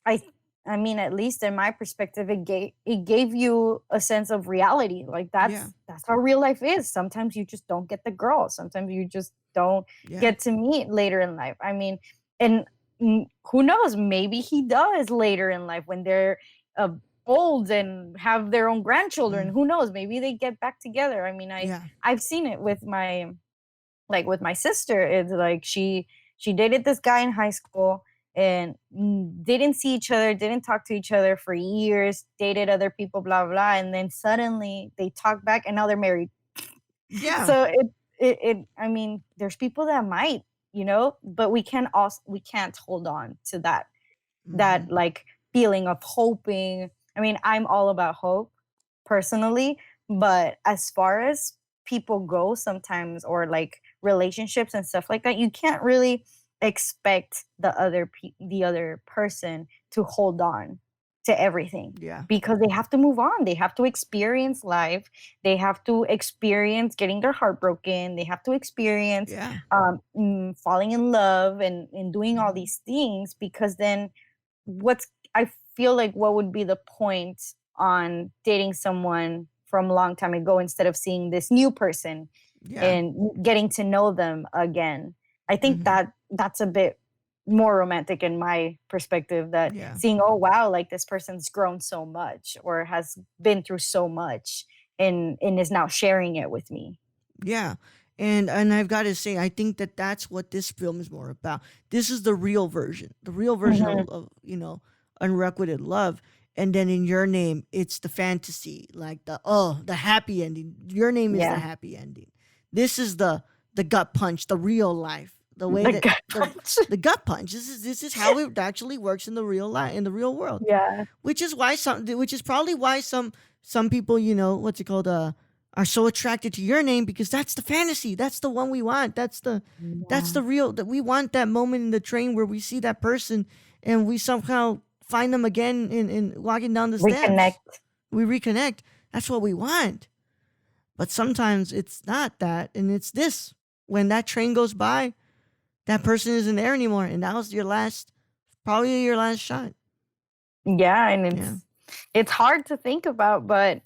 I I mean, at least in my perspective, it gave you a sense of reality. Like yeah, that's how real life is. Sometimes you just don't get the girl. Sometimes you just don't yeah. get to meet later in life. I mean, and who knows? Maybe he does later in life when they're uh, old and have their own grandchildren. Mm, Who knows? Maybe they get back together. I mean, yeah, I've seen it with my like with my sister. It's like she dated this guy in high school and didn't see each other, didn't talk to each other for years, dated other people, blah blah, and then suddenly they talk back and now they're married. yeah. So it I mean, there's people that might, but we can't hold on to that Hmm. like feeling of hoping. I mean, I'm all about hope personally, but as far as people go sometimes, or like relationships and stuff like that, you can't really expect the other person to hold on to everything, Yeah, because they have to move on. They have to experience life. They have to experience getting their heart broken. They have to experience yeah. falling in love and doing all Hmm. these things, because then what's I feel like what would be the point on dating someone from a long time ago instead of seeing this new person Yeah. and getting to know them again? I think Hmm. that's a bit more romantic in my perspective, that Yeah. seeing, oh wow, like this person's grown so much or has been through so much and is now sharing it with me. Yeah. And I've got to say, I think that that's what this film is more about. This is the real version Mhm. of unrequited love. And then in Your Name, it's the fantasy, like the happy ending. Your Name is the Yeah. happy ending. This is the gut punch, the real life, the way The that gut the punch. the gut punch. This is how it actually works in the real life, in the real world. Yeah. Which is probably why some people, what's it called, are so attracted to Your Name, because that's the fantasy, that's the one we want, that's Yeah. the real, that we want, that moment in the train where we see that person and we somehow find them again in walking down the steps, Reconnect. we reconnect. That's what we want. But sometimes it's not that, and it's this: when that train goes by, that person isn't there anymore, and that was probably your last shot. Yeah, and Yeah, it's hard to think about, but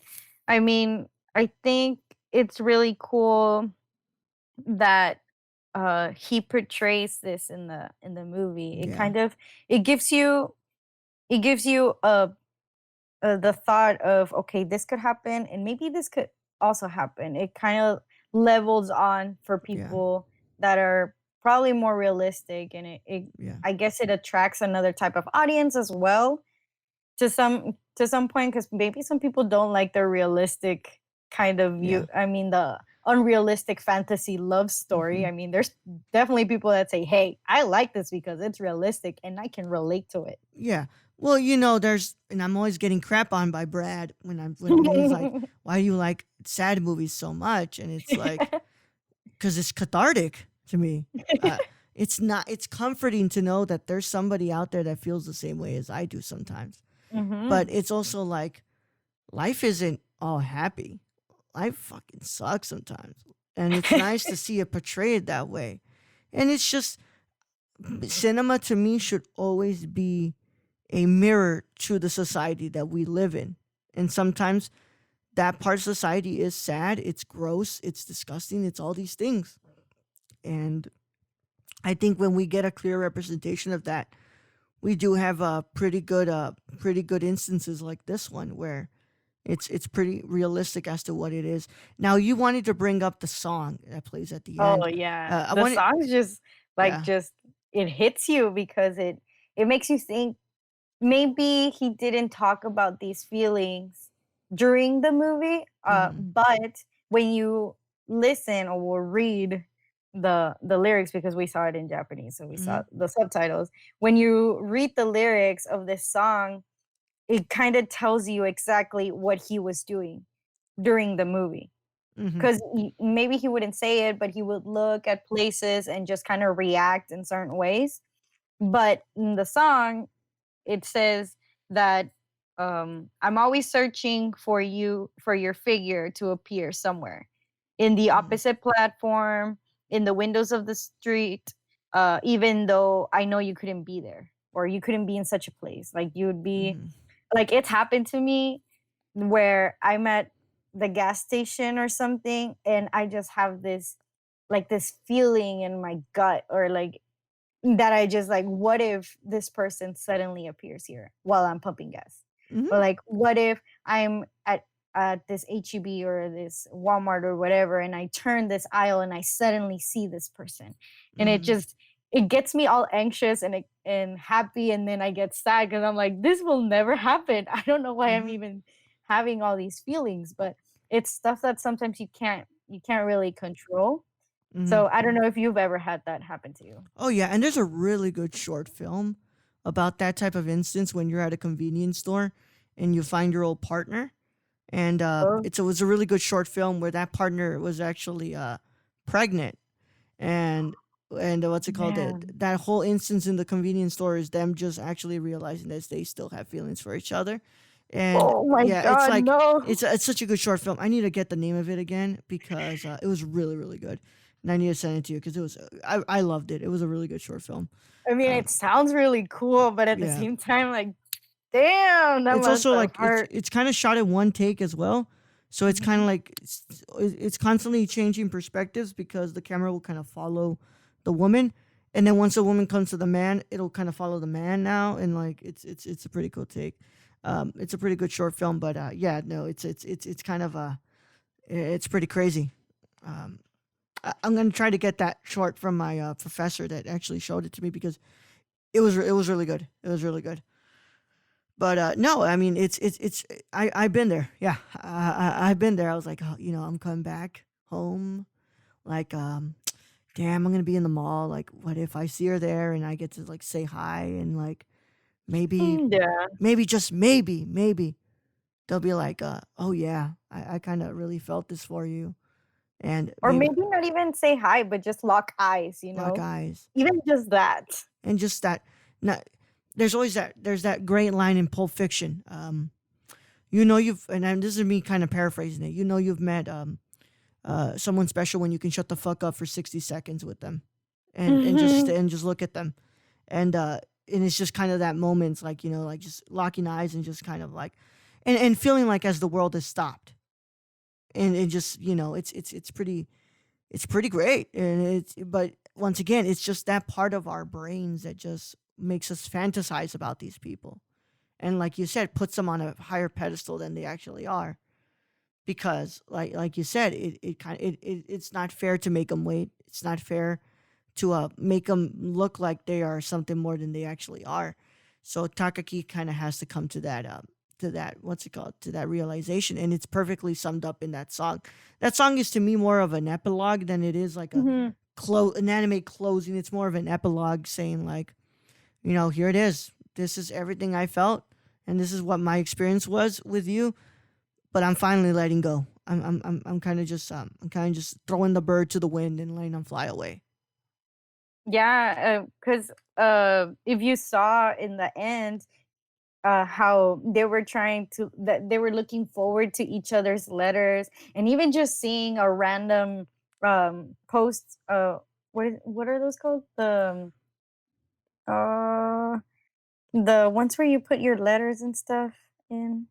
I mean, I think it's really cool that he portrays this in the movie. It yeah, kind of it gives you the thought of, okay, this could happen and maybe this could also happen. It kind of levels on for yeah, people that are probably more realistic, and it yeah, I guess it attracts another type of audience as well, to some point, because maybe some people don't like the realistic kind of yeah. view. I mean, the unrealistic fantasy love story. Hmm. I mean, there's definitely people that say, hey, I like this because it's realistic and I can relate to it. Yeah. Well, and I'm always getting crap on by Brad when he's like, "Why do you like sad movies so much?" And it's like, because it's cathartic to me. Uh, it's not. It's comforting to know that there's somebody out there that feels the same way as I do sometimes. Hmm. But it's also like life isn't all happy. Life fucking sucks sometimes, and it's nice to see it portrayed that way. And it's just, cinema to me should always be a mirror to the society that we live in. And sometimes that part of society is sad, it's gross, it's disgusting, it's all these things. And I think when we get a clear representation of that, we do have pretty good instances like this one where it's pretty realistic as to what it is. Now, you wanted to bring up the song that plays at the Oh end. yeah, I the wanted, songs just like yeah, just it hits you because it makes you think maybe he didn't talk about these feelings during the movie, hmm, but when you listen or read the lyrics because we saw it in Japanese, so we saw Mm-hmm. the subtitles. When you read the lyrics of this song, it kind of tells you exactly what he was doing during the movie. Mm-hmm. Because maybe he wouldn't say it, but he would look at places and just kind of react in certain ways. But in the song, it says that I'm always searching for you, for your figure to appear somewhere in the Mm-hmm. opposite platform, in the windows of the street, even though I know you couldn't be there or you couldn't be in such a place. Like you would be, Mm-hmm. like it's happened to me where I'm at the gas station or something and I just have this like this feeling in my gut or like that I just like, what if this person suddenly appears here while I'm pumping gas? Or Mm-hmm. like, what if I'm at this HEB or this Walmart or whatever, and I turn this aisle and I suddenly see this person, and Mm-hmm. it gets me all anxious and happy, and then I get sad because I'm like, this will never happen. I don't know why I'm Mm-hmm. even having all these feelings, but it's stuff that sometimes you can't really control. Mm-hmm. So I don't know if you've ever had that happen to you. Oh yeah, and there's a really good short film about that type of instance when you're at a convenience store and you find your old partner. And Oh, it was a really good short film where that partner was actually pregnant, and what's it called? man. That whole instance in the convenience store is them just actually realizing that they still have feelings for each other, and Oh my yeah, it's god, like no. it's such a good short film. I need to get the name of it again because it was really really good, and I need to send it to you because it was I loved it. It was a really good short film. I mean, Um, it sounds really cool, but at the yeah, same time, like, damn, that it's must also have like hurt. it's kind of shot in one take as well, so it's kind Mhm. of like it's constantly changing perspectives because the camera will kind of follow the woman, and then once the woman comes to the man, it'll kind of follow the man now, and like it's a pretty cool take. It's a pretty good short film, but yeah, no, it's kind of it's pretty crazy. um I'm gonna try to get that short from my professor that actually showed it to me because it was really good. It was really good. But no, I mean it's I've been there. Yeah, I've been there. I was like, oh, I'm coming back home. Like, damn, I'm gonna be in the mall. Like, what if I see her there and I get to like say hi and like maybe, Yeah. just maybe they'll be like, oh yeah, I kind of really felt this for you, and Or maybe maybe not even say hi, but just lock eyes, you lock know? eyes Even just that. and just that. Not there's always there's that great line in Pulp Fiction. This is me kind of paraphrasing it. You've met someone special when you can shut the fuck up for 60 seconds with them, Mhm. and just look at them, and and it's just kind of that moment, it's like like just locking eyes and just kind of like, and feeling like as the world has stopped, and just it's pretty great, and but once again, it's just that part of our brains that just makes us fantasize about these people, and like you said, puts them on a higher pedestal than they actually are because like you said it's not fair to make them wait. It's not fair to make them look like they are something more than they actually are. So Takaki kind of has to come to that what's it called to that realization, and it's perfectly summed up in that song. That song is to me more of an epilogue than it is like a Mhm. an anime closing. It's more of an epilogue saying like, here it is. This is everything I felt, and this is what my experience was with you, but I'm finally letting go. I'm I'm kind of just throwing the bird to the wind and letting them fly away. Yeah, because if you saw in the end, how they were trying to that they were looking forward to each other's letters, and even just seeing a random post. What are those called? Uh the ones where you put your letters and stuff in.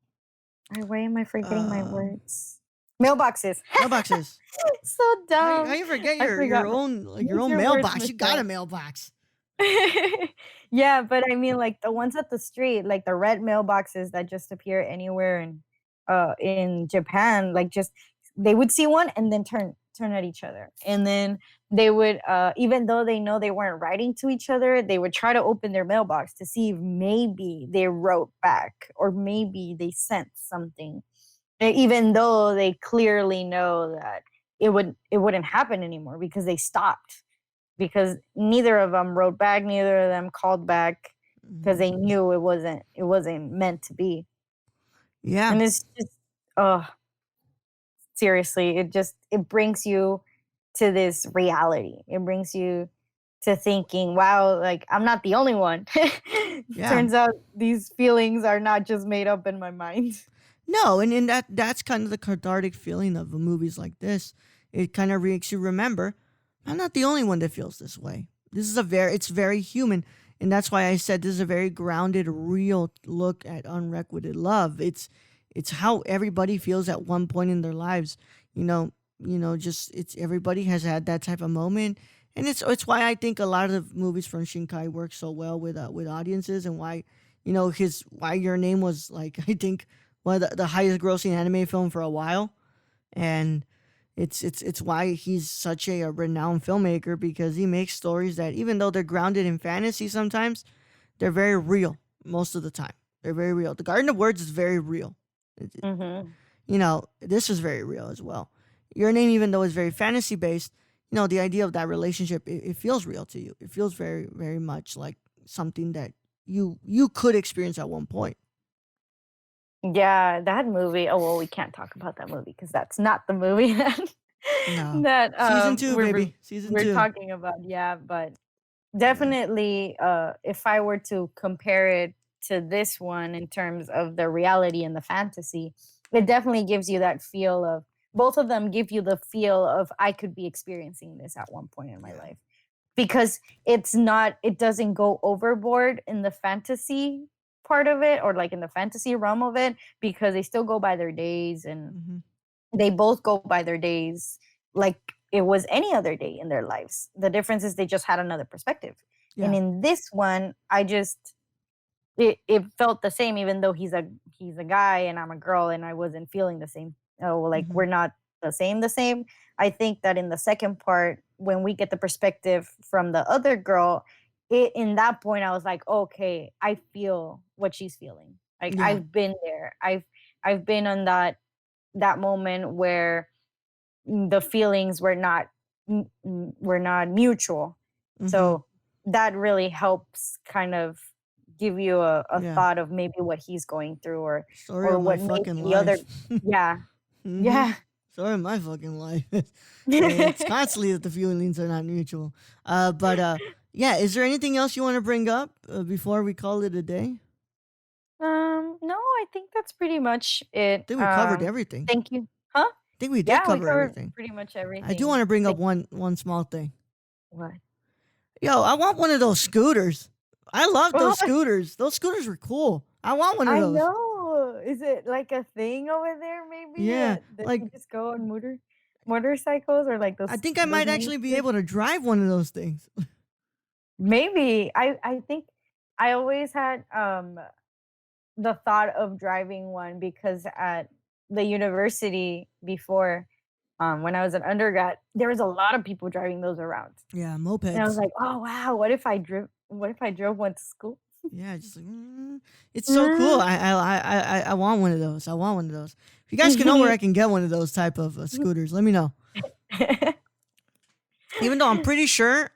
Why am I forgetting my Um, words? Mailboxes. Mailboxes. So How dumb. you forget I your forgot. own like your Use own your words, mailbox? You got a Michelle. mailbox. Yeah, but I mean, like the ones at the street, like the red mailboxes that just appear anywhere in Japan, like just they would see one and then turn at each other, and then they would even though they know they weren't writing to each other, they would try to open their mailbox to see if maybe they wrote back or maybe they sent something, even though they clearly know that. it wouldn't happen anymore because they stopped, because neither of them wrote back, neither of them called back, because Mhm. they knew it wasn't meant to be. Yeah. And it's just, oh, seriously, it brings you to this reality. It brings you to thinking, wow, like I'm not the only one. Yeah. Turns out these feelings are not just made up in my mind. No, and that's kind of the cathartic feeling of movies like this. It kind of makes you remember, I'm not the only one that feels this way. It's very human, and that's why I said this is a very grounded, real look at unrequited love. It's how everybody feels at one point in their lives. Just it's everybody has had that type of moment, and it's why I think a lot of movies from Shinkai work so well with audiences, and why his why Your Name was like I think one of the highest grossing anime film for a while, and it's why he's such a renowned filmmaker, because he makes stories that, even though they're grounded in fantasy, sometimes they're very real. Most of the time, they're very real. The Garden of Words is very real. Mm-hmm. This is very real as well. Your Name, even though it's very fantasy based, the idea of that relationship, it feels real to you. It feels very, very much like something that you could experience at one point. Yeah, that movie. Oh well, we can't talk about that movie because that's not the movie No. that Season 2, we're baby. Season we're 2. talking about. Yeah, but Yeah. definitely, if I were to compare it to this one in terms of the reality and the fantasy, it definitely gives you that feel of, both of them give you the feel of, I could be experiencing this at one point in my Yeah. life, because it doesn't go overboard in the fantasy part of it, or like in the fantasy realm of it, because they still go by their days, and Hmm. they both go by their days like it was any other day in their lives. The difference is they just had another perspective. And Yeah. in this one, it felt the same, even though he's a guy and I'm a girl, and I wasn't feeling the same. Oh, like Hmm. we're not the same. I think that in the second part, when we get the perspective from the other girl, in that point I was like, okay, I feel what she's feeling. Like Yeah. I've been there. I've been on that moment where the feelings were not mutual. Hmm. So that really helps kind of give you a Yeah. thought of maybe what he's going through, or Story or of my what maybe fucking the other. life. Yeah. Hmm. Yeah. Story of my fucking life. It's constantly that the feelings are not mutual. But yeah. Is there anything else you want to bring up before we call it a day? No, I think that's pretty much it. I think we covered everything. Thank you. Huh? I think we did Yeah, we cover covered everything. pretty much I do everything. want to bring up one small thing. What? Yo, I want one of those scooters. I love those What? scooters. Those scooters were cool. I want one of I those. know. Is it like a thing over there? Maybe Yeah, that like you just go on motorcycles, or like I those think I those might mini actually be scooters? able to drive one of those things. Maybe. I think I always had the thought of driving one, because at the university before, when I was an undergrad, there was a lot of people driving those around. Yeah, And I was mopeds. like, "Oh wow, what if I drove one to school?" Yeah, just like it's so cool. I want one of those. I want one of those. If you guys can know where I can get one of those type of scooters, let me know. Even though I'm pretty sure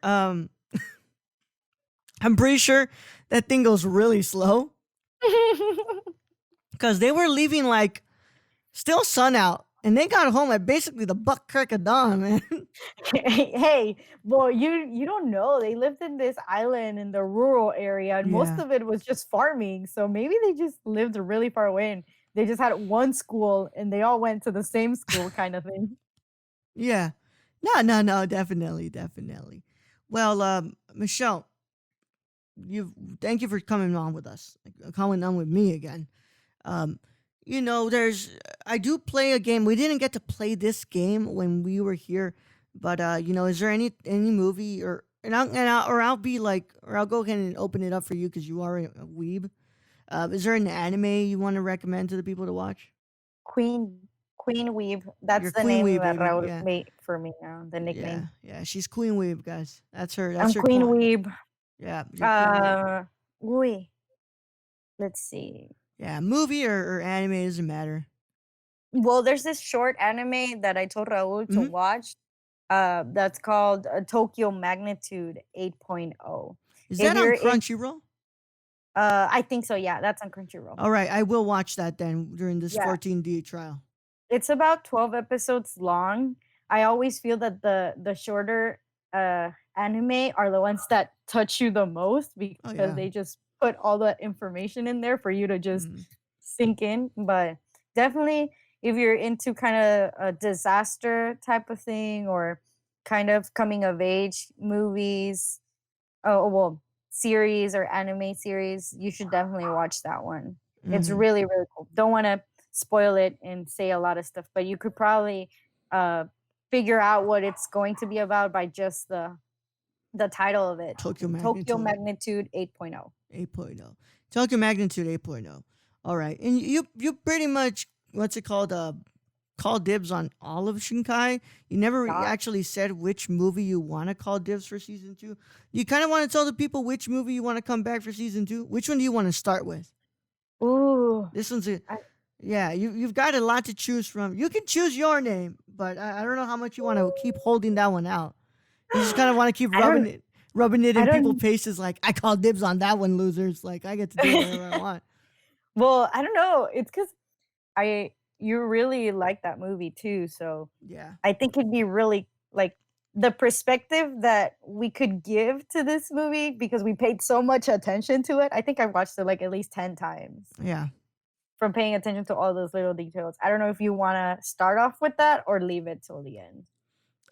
that thing goes really slow, because they were leaving like still sun out, and they got home at basically the buck crack of dawn, man. Hey, boy, you don't know. They lived in this island in the rural area, and most Yeah, of it was just farming. So maybe they just lived really far away, and they just had one school, and they all went to the same school, kind of thing. yeah. No, definitely, definitely. Well, Michelle, you thank you for coming on with us, coming on with me again. Um, there's I do play a game. We didn't get to play this game when we were here, but is there any movie, or I'll go ahead and open it up for you because you are a weeb. Is there an anime you want to recommend to the people to watch? Queen Weeb. You're That's the Queen name Weeb, that baby. Raul Yeah, made for me now. The yeah, nickname. yeah. She's Queen Weeb, guys. That's her. That's I'm her Queen clock. Weeb. Yeah, you're Queen Weeb. Uh, Uy, let's see. Yeah, movie or anime doesn't matter. Well, there's this short anime that I told Raul to Mhm. watch. That's called Tokyo Magnitude 8.0. Is If that on you're in, Crunchyroll? I think so. Yeah, that's on Crunchyroll. All right, I will watch that then during this Yeah, 14-day trial. it's about 12 episodes long. I always feel that the shorter anime are the ones that touch you the most Oh because yeah. they just put all the information in there for you to just Mm. sink in. But definitely, if you're into kind of a disaster type of thing or kind of coming of age movies, oh well, series or anime series, you should definitely watch that one. It's Mhm. really, really cool. Don't want to spoil it and say a lot of stuff, but you could probably uh figure out what it's going to be about by just the title of it. Tokyo Tokyo Magnitude Magnitude 8.0. 8.0. Tokyo Magnitude 8.0. All right, and you pretty much what's it called? Call dibs on all of Shinkai. You never Yeah. actually said which movie you want to call dibs for season 2. You kind of want to tell the people which movie you want to come back for season 2. Which one do you want to start with? Ooh. This one's a I, yeah. You've got a lot to choose from. You can choose your name, but I don't know how much you want to keep holding that one out. You just kind of want to keep I don't rubbing it I in people's don't faces. Like I call dibs on that one, losers. Like I get to do whatever I want. well, I don't know. It's cuz I you really like that movie too, so Yeah. I think it'd be really like the perspective that we could give to this movie because we paid so much attention to it. I think I watched it like at least 10 times Yeah. from paying attention to all those little details. I don't know if you want to start off with that or leave it till the end.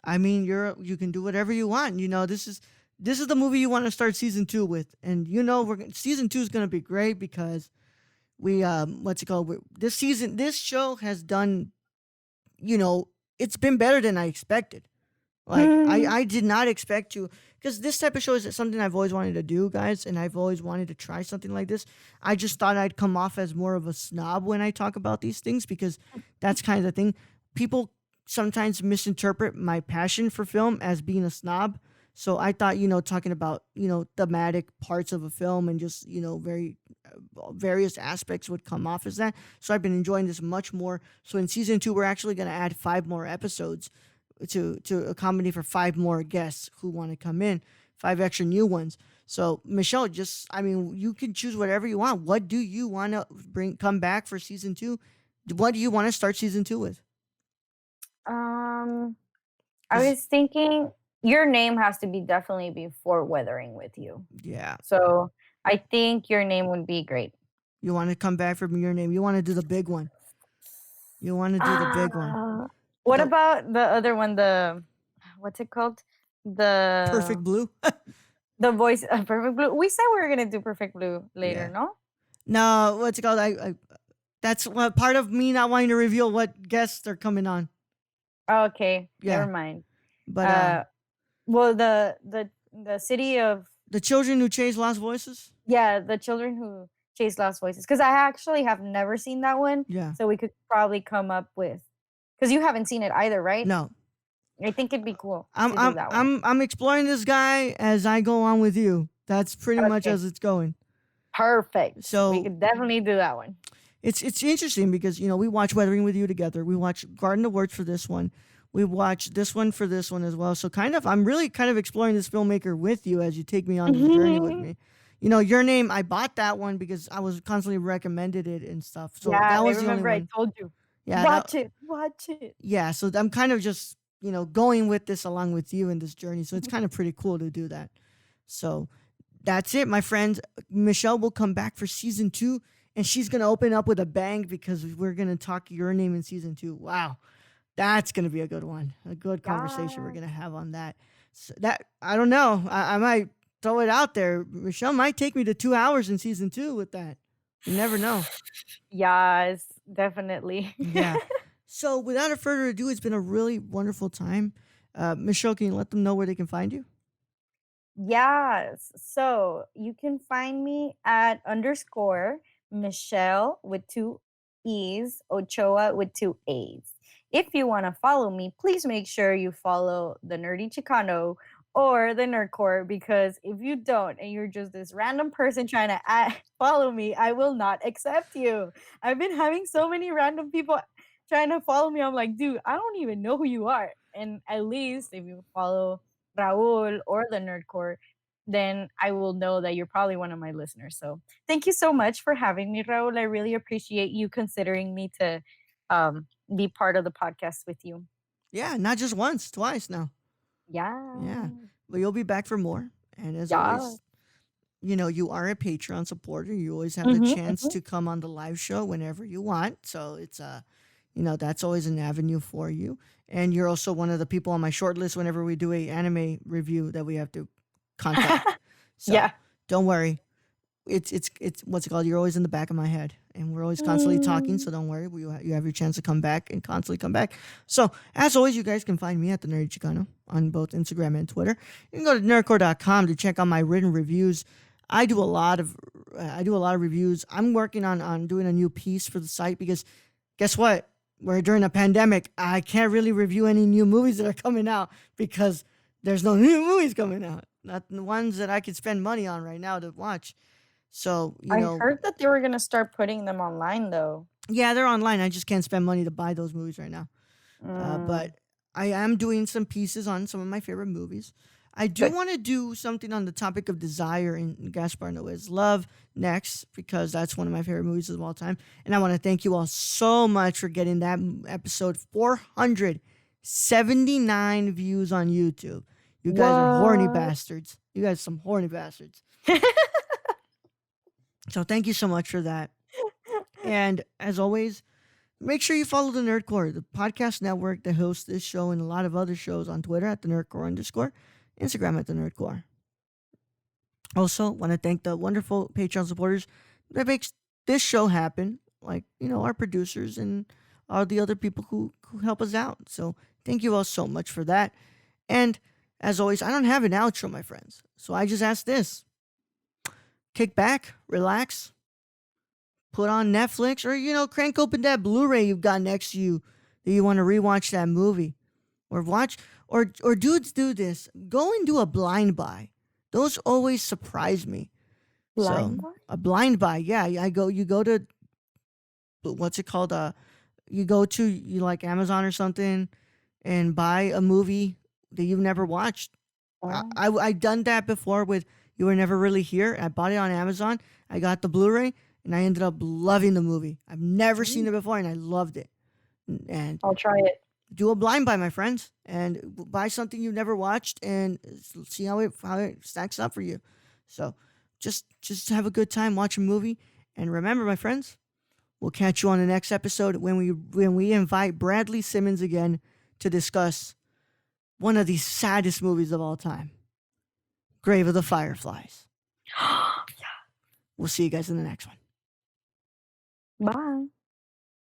I mean, you can do whatever you want. This is the movie you want to start season 2 with, and season 2 is gonna be great because we what's it called? This show has done. You know, it's been better than I expected. Like I did not expect to, because this type of show is something I've always wanted to do, guys, and I've always wanted to try something like this. I just thought I'd come off as more of a snob when I talk about these things because that's kind of the thing. People sometimes misinterpret my passion for film as being a snob. So I thought, talking about, thematic parts of a film and just, very various aspects would come off as that. So I've been enjoying this much more. So in season 2, we're actually going to add 5 more episodes to accommodate for 5 more guests who want to come in, 5 extra new ones. So Michelle, you can choose whatever you want. What do you want to come back for season 2? What do you want to start season 2 with? I 'Cause- was thinking your name has to be definitely before Weathering with You. yeah, So I think your name would be great. you want to come back from your name. You want to do the big one. You want to do the big one. What The about the other one? The what's it called? Perfect Blue. The voice of Perfect Blue. We said we were gonna do Perfect Blue later, Yeah. no? No, what's it called? That's what part of me not wanting to reveal what guests are coming on. Oh, okay, Yeah. never mind. But Well, the city of the children who chase lost voices. the children who chase lost voices. Because I actually have never seen that one, Yeah. so we could probably come up with. Because you haven't seen it either, right? No, I think it'd be cool to I'm do I'm that one. I'm exploring this guy as I go on with you. That's pretty much Okay. as it's going. Perfect. We So could definitely do that one. it's interesting because we watch Weathering with You together. We watch Garden of Words for this one. We watched this one for this one as well. So I'm really kind of exploring this filmmaker with you as you take me on this journey with me. Your name, I bought that one because I was constantly recommended it and stuff. So Yeah, that I was the only remember I one. told you. Yeah, Watch it. yeah. So I'm kind of just, going with this along with you in this journey. So it's kind of pretty cool to do that. So that's it, my friends. Michelle will come back for season 2 and she's going to open up with a bang because we're going to talk Your Name in season 2. Wow. That's going to be a good one. A good conversation we're Yeah. going to have on that. So I don't know. I might throw it out there. Michelle might take me to 2 hours in season 2 with that. You never know. Yes, definitely. Yeah. So without further ado, it's been a really wonderful time. Michelle, can you let them know where they can find you? Yes. So you can find me at _ Michelle with 2 E's, Ochoa with 2 A's. If you want to follow me, please make sure you follow the Nerdy Chicano or the Nerdcore because if you don't and you're just this random person trying to follow me, I will not accept you. I've been having so many random people trying to follow me. I'm like, dude, I don't even know who you are. And at least if you follow Raul or the Nerdcore, then I will know that you're probably one of my listeners. So thank you so much for having me, Raul. I really appreciate you considering me to be part of the podcast with you. Yeah, not just once, twice now. Yeah. Yeah. But you'll be back for more. And as Yeah. always, you are a Patreon supporter. You always have the Mhm, chance mhm. to come on the live show whenever you want. So it's that's always an avenue for you. And you're also one of the people on my short list whenever we do a anime review that we have to contact. So Yeah. don't worry. It's what's it called? You're always in the back of my head, and we're always constantly talking. So don't worry. You have your chance to come back and constantly come back. So as always, you guys can find me at the Nerdy Chicano on both Instagram and Twitter. You can go to nerdcore.com to check out my written reviews. I do a lot of reviews. I'm working on doing a new piece for the site because guess what? We're during a pandemic. I can't really review any new movies that are coming out because there's no new movies coming out. Not the ones that I could spend money on right now to watch. So, I heard that they were gonna start putting them online though. yeah, they're online. I just can't spend money to buy those movies right now. But I am doing some pieces on some of my favorite movies. I do Good. want to do something on the topic of desire in Gaspar Noé's Love next because that's one of my favorite movies of all time. And I want to thank you all so much for getting that episode 479 views on YouTube. You guys are horny What? bastards. You guys are some horny bastards. So thank you so much for that. And as always, make sure you follow the Nerdcore, the podcast network that hosts this show and a lot of other shows on Twitter at the Nerdcore_, Instagram at the Nerdcore. Also, want to thank the wonderful Patreon supporters that makes this show happen, like our producers and all the other people who help us out. So thank you all so much for that. And as always, I don't have an outro, my friends. So I just ask this. Kick back, relax, put on Netflix, or crank open that Blu-ray you've got next to you that you want to rewatch that movie, or watch, or dudes do this. Go and do a blind buy. Those always surprise me. Blind buy? A blind buy, yeah. You go to what's it called? You go to like Amazon or something, and buy a movie that you've never watched. I done that before with You Were Never Really Here. I bought it on Amazon. I got the Blu-ray, and I ended up loving the movie. I've never seen it before, and I loved it. And I'll try it. do a blind buy, my friends, and buy something you've never watched, and see how it stacks up for you. So just have a good time, watch a movie, and remember, my friends, we'll catch you on the next episode when we invite Bradley Simmons again to discuss one of the saddest movies of all time, Grave of the Fireflies. Yeah. We'll see you guys in the next one. Bye.